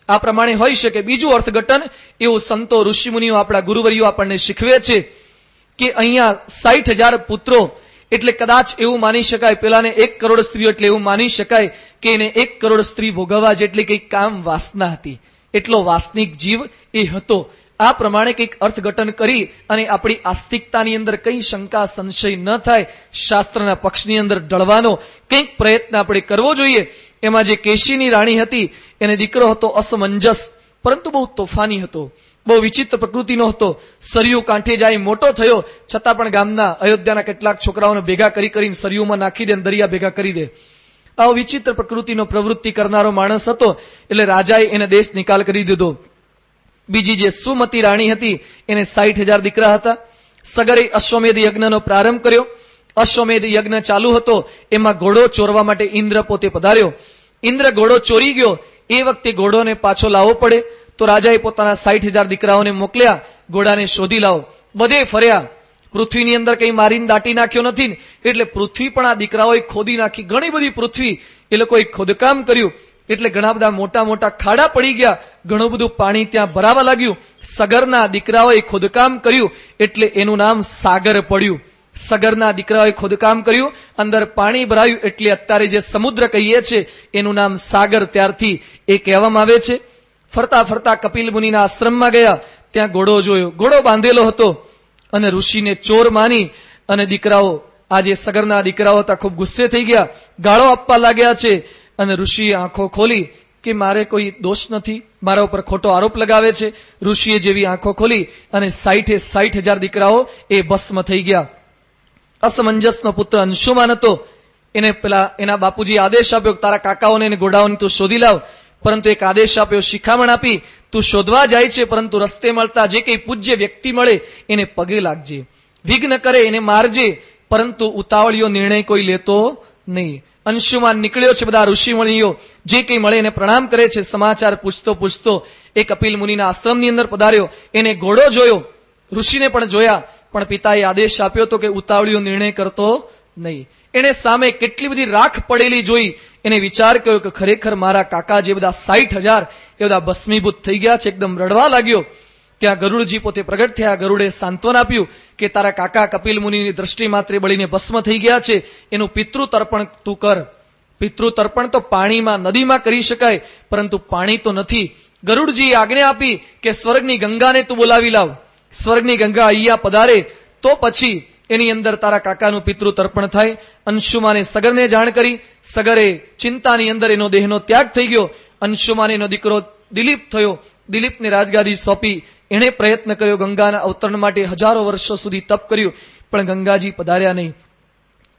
આ પ્રમાણે હોઈ શકે. બીજું અર્થઘટન એવું સંતો, ઋષિમુનિઓ, આપણા ગુરુવરીઓ આપણને શીખવે છે કે અહીંયા 60,000 પુત્રો એટલે કદાચ એવું માની શકાય, પેલાને 1 કરોડ સ્ત્રીઓ એટલે એવું માની શકાય કે એને 1 કરોડ સ્ત્રી ભોગવવા જેટલી કંઈક કામ વાસના હતી, એટલો વાસનિક જીવ એ હતો. આ પ્રમાણે કંઈક અર્થઘટન કરી અને આપણી આસ્તિકતાની અંદર કઈ શંકા સંશય ન થાય, શાસ્ત્રના પક્ષની અંદર ઢળવાનો કંઈક પ્રયત્ન આપણે કરવો જોઈએ. એમાં જે કેશીની રાણી હતી એને દીકરો હતો અસમંજસ, પરંતુ બહુ તોફાની હતો, બહુ વિચિત્ર પ્રકૃતિનો હતો. સરયુ કાંઠે જાય મોટો થયો, છતાં પણ ગામના, અયોધ્યાના કેટલાક છોકરાઓને ભેગા કરીને સરયુમાં નાખી દે અને દરિયા ભેગા કરી દે. આવો વિચિત્ર પ્રકૃતિનો પ્રવૃત્તિ કરનારો માણસ હતો. એટલે રાજાએ એને દેશ નિકાલ કરી દીધો. બીજી જે સુમતી રાણી હતી એને 60,000 દીકરા હતા. સગરે અશ્વમેધ યજ્ઞનો પ્રારંભ કર્યો. અશ્વમેધ યજ્ઞ ચાલુ હતો, એમાં ઘોડો ચોરવા માટે ઇન્દ્ર પોતે પધાર્યો. ઇન્દ્ર ઘોડો ચોરી ગયો. એ વખતે ઘોડોને પાછો લાવવો પડે તો રાજાએ પોતાના 60,000 દીકરાઓને મોકલ્યા, ઘોડાને શોધી લાવો. બધે ફર્યા, પૃથ્વીની અંદર કઈ મારીને દાટી નાખ્યો નથી ને, એટલે પૃથ્વી પણ આ દીકરાઓએ ખોદી નાખી. ઘણી બધી પૃથ્વી એ લોકોએ ખોદકામ કર્યું, એટલે ઘણા બધા મોટા મોટા ખાડા પડી ગયા, ઘણું બધું પાણી ત્યાં ભરાવા લાગ્યું. સગરના દીકરાઓએ ખોદકામ કર્યું એટલે એનું નામ સાગર પડ્યું. સગરના દીકરાઓએ ખોદકામ કર્યું, અંદર પાણી ભરાયું એટલે અત્યારે જે સમુદ્ર કહીએ છે એનું નામ સાગર ત્યારથી એ કહેવામાં આવે છે. ફરતા ફરતા કપિલ મુનિના આશ્રમમાં ગયા, ત્યાં ઘોડો જોયો. ઘોડો બાંધેલો હતો અને ઋષિને ચોર માની અને દીકરાઓ, આ જે સગરના દીકરાઓ હતા, ખૂબ ગુસ્સે થઈ ગયા, ગાળો આપવા લાગ્યા છે. અને ઋષિએ આંખો ખોલી કે મારે કોઈ દોષ નથી, મારા ઉપર ખોટો આરોપ લગાવે છે. ઋષિએ જેવી આંખો ખોલી અને 60,000 દીકરાઓ એ ભસ્મ થઈ ગયા. અસમંજસનો પુત્ર અંશુમાન હતો, એને પેલા એના બાપુજી આદેશ આપ્યો કે તારા કાકાઓને અને ઘોડાઓને તું શોધી લાવ. પરંતુ એક આદેશ આપ્યો, શિખામણ આપી, તું શોધવા જાય છે પરંતુ રસ્તે મળતા જે કઈ પૂજ્ય વ્યક્તિ મળે એને પગે લાગજે, વિઘ્ન કરે એને મારજે, પરંતુ ઉતાવળિયો નિર્ણય કોઈ લેતો નહીં. અંશુમાન નીકળ્યો છે, બધા ઋષિમુનિઓ જે કઈ મળે એને પ્રણામ કરે છે. સમાચાર પૂછતો પૂછતો એ કપિલ મુનિના આશ્રમની અંદર પધાર્યો. એને ઘોડો જોયો, ઋષિને પણ જોયા, પણ પિતાએ આદેશ આપ્યો હતો કે ઉતાવળિયો નિર્ણય કરતો નહીં. એને સામે કેટલી બધી રાખ પડેલી જોઈ, એને વિચાર કર્યો કે ખરેખર મારા કાકા જે બધા 60,000 એ બધા ભસ્મીભૂત થઈ ગયા છે. એકદમ રડવા લાગ્યો. ત્યાં ગરુડજી પોતે પ્રગટ થયા. ગરુડે સાંત્વન આપ્યું કે તારા કાકા કપિલ મુનિની દ્રષ્ટિ માત્રે બળીને ભસ્મ થઈ ગયા છે, એનું પિતૃ તર્પણ તું કર. પિતૃ તર્પણ તો પાણીમાં, નદીમાં કરી શકાય, પરંતુ પાણી તો નથી. ગરુડજીએ આજ્ઞા આપી કે સ્વર્ગની ગંગાને તું બોલાવી લાવ. સ્વર્ગની ગંગા અહીંયા પધારે તો પછી એની અંદર તારા કાકાનું પિતૃ તર્પણ થાય. અંશુમાને સગરને જાણ કરી. સગરે ચિંતાની અંદર એનો દેહનો ત્યાગ થઈ ગયો. અંશુમાન એનો દીકરો દિલીપ થયો. દિલીપને રાજગાદી સોંપી. એણે પ્રયત્ન કર્યો ગંગાના અવતરણ માટે, હજારો વર્ષો સુધી તપ કર્યું, પણ ગંગાજી પધાર્યા નહીં.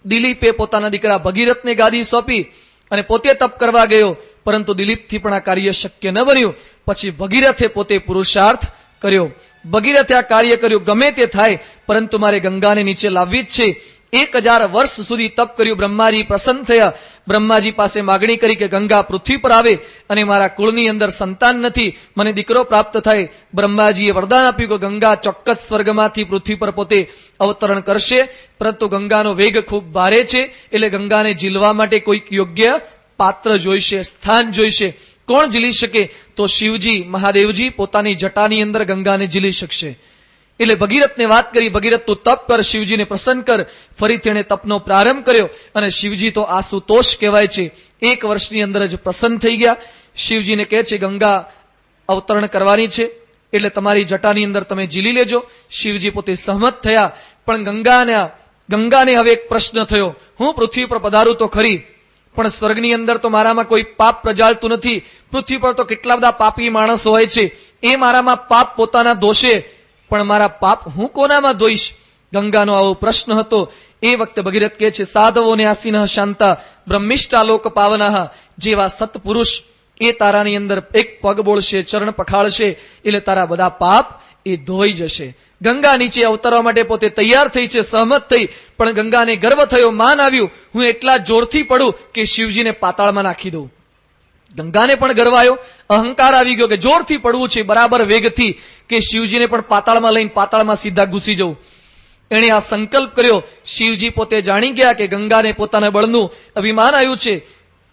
દિલીપે પોતાના દીકરા ભગીરથને ગાદી સોંપી અને પોતે તપ કરવા ગયો, પરંતુ દિલીપથી પણ આ કાર્ય શક્ય ન બન્યું. પછી ભગીરથે પોતે પુરુષાર્થ કર્યો. ભગીરથે આ કાર્ય કર્યું, ગમે તે થાય પરંતુ મારે ગંગાને નીચે લાવવી જ છે. 1000 વર્ષ સુધી તપ કર્યું. બ્રહ્માજી પ્રસન્ન થયા. બ્રહ્માજી પાસે માગણી કરી કે ગંગા પૃથ્વી પર આવે અને મારા કુળની અંદર સંતાન નથી, મને દીકરો પ્રાપ્ત થાય. બ્રહ્માજીએ વરદાન આપ્યું કે ગંગા ચોક્કસ સ્વર્ગમાંથી પૃથ્વી પર પોતે અવતરણ કરશે, પરંતુ ગંગાનો વેગ ખૂબ ભારે છે, એટલે ગંગાને ઝીલવા માટે કોઈક યોગ્ય પાત્ર જોઈશે, સ્થાન જોઈશે. કોણ ઝીલી શકે? તો શિવજી, મહાદેવજી પોતાની જટાની અંદર ગંગાને ઝીલી શકશે. એટલે ભગીરથને વાત કરી, ભગીરથ તું તપ કર, શિવજીને પ્રસન્ન કર. ફરીથી એણે તપનો પ્રારંભ કર્યો અને શિવજી તો આશુતોષ કહેવાય છે, 1 વર્ષની અંદર જ પ્રસન્ન થઈ ગયા. શિવજીને કહે છે ગંગા અવતરણ કરવાની છે, એટલે તમારી જટાની અંદર તમે ઝીલી લેજો. શિવજી પોતે સહમત થયા. પણ ગંગાને હવે એક પ્રશ્ન થયો, હું પૃથ્વી પર પધારું તો ખરી, પણ સ્વર્ગની અંદર તો મારામાં કોઈ પાપ પ્રજાળતું નથી. પૃથ્વી પર તો કેટલા બધા પાપી માણસો હોય છે, એ મારામાં પાપ પોતાના દોષે, પણ મારા પાપ હું કોનામાં ધોઈશ? ગંગાનો આવો પ્રશ્ન હતો. એ વખતે ભગીરથ કહે છે, સાધવોને આસીન શાંતા બ્રહ્મિષ્ટાલોક પાવનાહ, જેવા સત્પુરુષ એ તારાની અંદર એક પગ બોળશે, ચરણ પખાળશે, એટલે તારા બધા પાપ એ ધોઈ જશે. ગંગા નીચે અવતરવા માટે પોતે તૈયાર થઈ છે, સહમત થઈ. પણ ગંગાને ગર્વ થયો, માન આવ્યું, હું એટલા જોરથી પડું કે શિવજીને પાતાળમાં નાખી દઉં. ગંગાને પણ ગર્વ આવ્યો, અહંકાર આવી ગયો કે જોરથી પડવું છે, બરાબર વેગથી, કે શિવજીને પણ પાતાળમાં લઈને પાતાળમાં સીધા ઘૂસી જવું. એણે આ સંકલ્પ કર્યો. શિવજી પોતે જાણી ગયા કે ગંગાને પોતાના બળનું અભિમાન આવ્યું છે.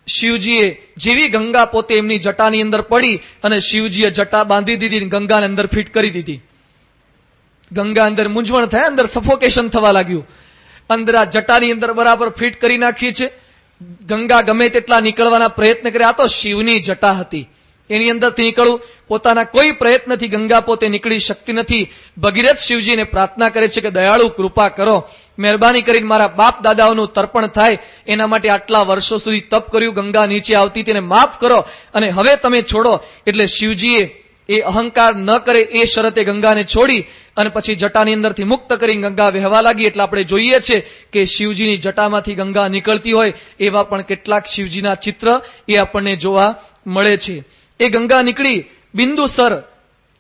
શિવજીએ જેવી ગંગા પોતે એમની જટાની અંદર પડી અને શિવજીએ જટા બાંધી દીધી, ગંગાને અંદર ફિટ કરી દીધી. ગંગા અંદર મૂંઝવણ થાય, અંદર સફોકેશન થવા લાગ્યું. અંદર આ જટાની અંદર બરાબર ફિટ કરી નાખી છે. ગંગા ગમે તેટલા નીકળવાના પ્રયત્ન કર્યા, આ તો શિવની જટા હતી, એની અંદરથી નીકળવું પોતાના કોઈ પ્રયત્નથી ગંગા પોતે નીકળી શકતી નથી. ભગીરથ શિવજીને પ્રાર્થના કરે છે કે દયાળુ કૃપા કરો, મહેરબાની કરીને મારા બાપ દાદાઓનું તર્પણ થાય, એના માટે આટલા વર્ષો સુધી તપ કર્યું, ગંગા નીચે આવતી તેને માફ કરો અને હવે તમે છોડો. એટલે શિવજીએ એ અહંકાર ન કરે એ શરતે ગંગાને છોડી અને પછી જટાની અંદરથી મુક્ત કરી ગંગા વહેવા લાગી. એટલે આપણે જોઈએ છે કે શિવજીની જટામાંથી ગંગા નીકળતી હોય એવા પણ કેટલાક શિવજીના ચિત્ર એ આપણને જોવા મળે છે. એ ગંગા નીકળી બિંદુસર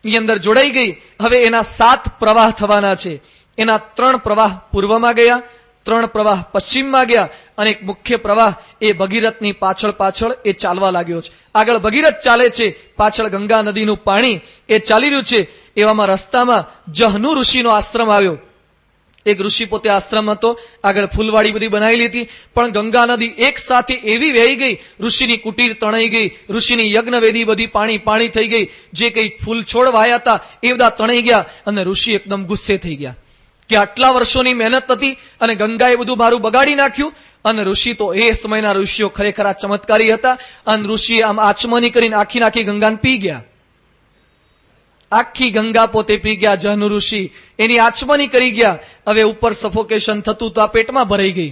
ની અંદર જોડાઈ ગઈ. હવે એના 7 પ્રવાહ થવાના છે. એના 3 પ્રવાહ પૂર્વમાં ગયા, 3 પ્રવાહ પશ્ચિમમાં ગયા અને એક મુખ્ય પ્રવાહ એ ભગીરથની પાછળ પાછળ એ ચાલવા લાગ્યો છે. આગળ ભગીરથ ચાલે છે, પાછળ ગંગા નદીનું પાણી એ ચાલી રહ્યું છે. એવામાં રસ્તામાં જહનુ ઋષિનો આશ્રમ આવ્યો. એક ઋષિ પોતે આશ્રમ હતો, આગળ ફૂલવાડી બધી બનાવેલી હતી, પણ ગંગા નદી એક સાથે એવી વહી ગઈ, ઋષિની કુટીર તણાઈ ગઈ, ઋષિની યજ્ઞવેદી બધી પાણી પાણી થઈ ગઈ, જે કઈ ફૂલ છોડ વાયા હતા એ બધા તણાઈ ગયા અને ઋષિ એકદમ ગુસ્સે થઈ ગયા કે આટલા વર્ષોની મહેનત હતી અને ગંગાએ બધું મારું બગાડી નાખ્યું. અને ઋષિ તો એ સમયના ઋષિઓ ખરેખર આ ચમત્કારી હતા. અને ઋષિએ આમ આચમની કરીને આખી ગંગાને પી ગયા. આખી ગંગા પોતે પી ગયા. જહનુ ઋષિ એની આચમની કરી ગયા. હવે ઉપર સફોકેશન થતું તો આ પેટમાં ભરાઈ ગઈ.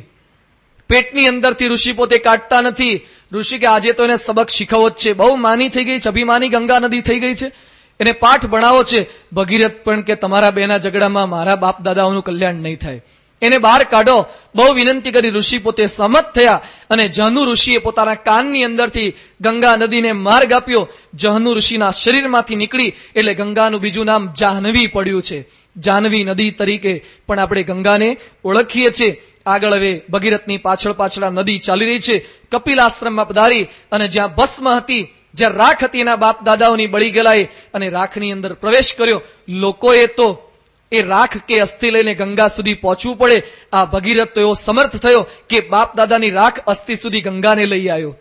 પેટની અંદરથી ઋષિ પોતે કાઢતા નથી. ઋષિ કે આજે તો એને સબક શીખવવો જ છે, બહુ માની થઈ ગઈ છે, અભિમાની ગંગા નદી થઈ ગઈ છે, એને પાઠ ભણાવો છે. ભગીરથ પણ કે તમારા બેના ઝઘડામાં મારા બાપ દાદાઓનું કલ્યાણ નહીં થાય, એને બહાર કાઢો. બહુ વિનંતી કરી. ઋષિ પોતે સહમત થયા અને જહનુ ઋષિએ પોતાના કાનની અંદરથી ગંગા નદીને માર્ગ આપ્યો. જહનુ ઋષિના શરીરમાંથી નીકળી એટલે ગંગાનું બીજું નામ જાહ્નવી પડ્યું છે. જાહ્નવી નદી તરીકે પણ આપણે ગંગાને ઓળખીએ છીએ. આગળ હવે ભગીરથની પાછળ પાછળ આ નદી ચાલી રહી છે. કપિલ આશ્રમમાં પધારી અને જ્યાં ભસ્મ હતી, જ્યાં રાખ હતી, એના બાપ દાદાઓની બળી ગયેલા અને રાખની અંદર પ્રવેશ કર્યો. લોકોએ તો એ રાખ કે અસ્થિ લઈને ગંગા સુધી પહોંચવું પડે. આ ભગીરથ તો એવો સમર્થ થયો કે બાપ દાદાની રાખ અસ્થિ સુધી ગંગાને લઈ આવ્યો.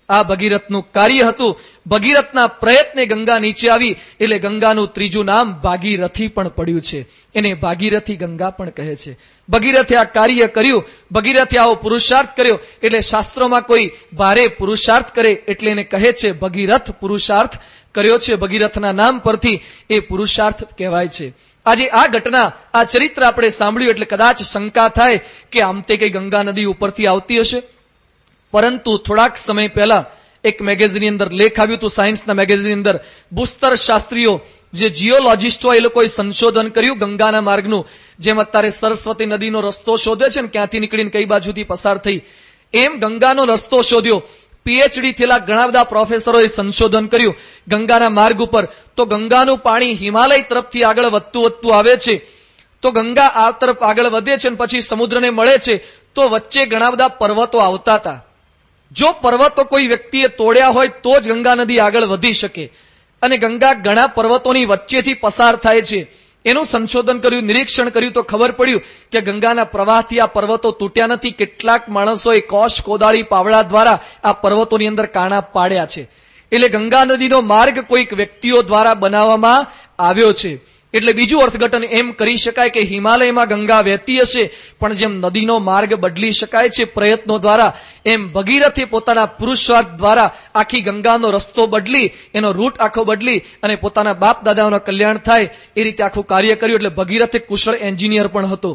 આ ભગીરથનું કાર્ય હતું. ભગીરથના પ્રયત્ને ગંગા નીચે આવી એટલે ગંગાનું ત્રીજું નામ ભાગીરથી પણ પડ્યું છે. એને ભાગીરથી ગંગા પણ કહે છે. ભગીરથે આ કાર્ય કર્યું, ભગીરથે આવો પુરુષાર્થ કર્યો. એટલે શાસ્ત્રોમાં કોઈ ભારે પુરુષાર્થ કરે એટલે એને કહે છે ભગીરથ પુરુષાર્થ કર્યો છે. ભગીરથના નામ પરથી એ પુરુષાર્થ કહેવાય છે. આજે આ ઘટના, આ ચરિત્ર આપણે સાંભળ્યું એટલે કદાચ શંકા થાય કે આમ તે કઈ ગંગા નદી ઉપરથી આવતી હશે. પરંતુ થોડાક સમય પહેલા એક મેગેઝિનની અંદર લેખ આવ્યું હતું, સાયન્સના મેગેઝિનની અંદર. ભૂસ્તર શાસ્ત્રીઓ જે જીઓલોજીસ્ટો એ લોકોએ સંશોધન કર્યું ગંગાના માર્ગનું. જેમ અત્યારે સરસ્વતી નદીનો રસ્તો શોધે છે ને, ક્યાંથી નીકળીને કઈ બાજુથી પસાર થઈ, એમ ગંગાનો રસ્તો શોધ્યો. પીએચડી થયેલા ઘણા બધા પ્રોફેસરોએ સંશોધન કર્યું ગંગાના માર્ગ ઉપર. તો ગંગાનું પાણી હિમાલય તરફથી આગળ વધતું આવે છે. તો ગંગા આ તરફ આગળ વધે છે અને પછી સમુદ્રને મળે છે. તો વચ્ચે ઘણા બધા પર્વતો આવતા હતા. જો પર્વતો કોઈ વ્યક્તિએ તોડ્યા હોય તો જ ગંગા નદી આગળ વધી શકે. અને ગંગા ઘણા પર્વતોની વચ્ચેથી પસાર થાય છે. એનું સંશોધન કર્યું, નિરીક્ષણ કર્યું તો ખબર પડ્યું કે ગંગાના પ્રવાહથી આ પર્વતો તૂટ્યા નથી. કેટલાક માણસોએ કોશ, કોદાળી, પાવડા દ્વારા આ પર્વતોની અંદર કાણા પાડ્યા છે. એટલે ગંગા નદીનો માર્ગ કોઈક વ્યક્તિઓ દ્વારા બનાવવામાં આવ્યો છે. એટલે બીજું અર્થઘટન એમ કરી શકાય કે હિમાલયમાં ગંગા વહેતી હશે, પણ જેમ નદીનો માર્ગ બદલી શકાય છે પ્રયત્નો દ્વારા, એમ ભગીરથે પોતાના પુરુષાર્થ દ્વારા આખી ગંગાનો રસ્તો બદલી, એનો રૂટ આખો બદલી અને પોતાના બાપ દાદાઓનું કલ્યાણ થાય એ રીતે આખું કાર્ય કર્યું. એટલે ભગીરથ એક કુશળ એન્જિનિયર પણ હતો.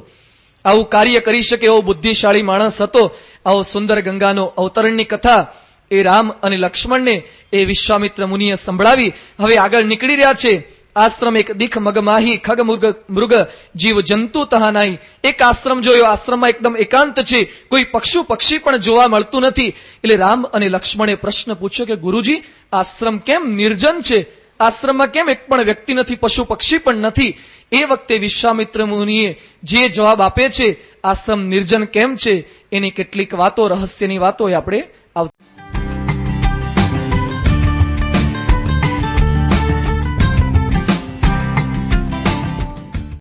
આવું કાર્ય કરી શકે એવો બુદ્ધિશાળી માણસ હતો. આવો સુંદર ગંગાનો અવતરણની કથા એ રામ અને લક્ષ્મણને એ વિશ્વામિત્ર મુનિએ સંભળાવી. હવે આગળ નીકળી રહ્યા છે. આશ્રમ એક દીખ મગમાહી, ખગ મૃગ જીવ જંતુ તહા નાહી. એક આશ્રમ જોયો, આશ્રમમાં એકદમ એકાંત છે, કોઈ પક્ષુ પક્ષી પણ જોવા મળતું નથી. એટલે રામ અને લક્ષ્મણે પ્રશ્ન પૂછ્યો કે ગુરુજી, આશ્રમ કેમ નિર્જન છે? આશ્રમમાં કેમ એક પણ વ્યક્તિ નથી, પશુ પક્ષી પણ નથી? એ વખતે વિશ્વામિત્ર મુનિએ જે જવાબ આપે છે, આશ્રમ નિર્જન કેમ છે, એની કેટલીક વાતો, રહસ્યની વાતો આપણે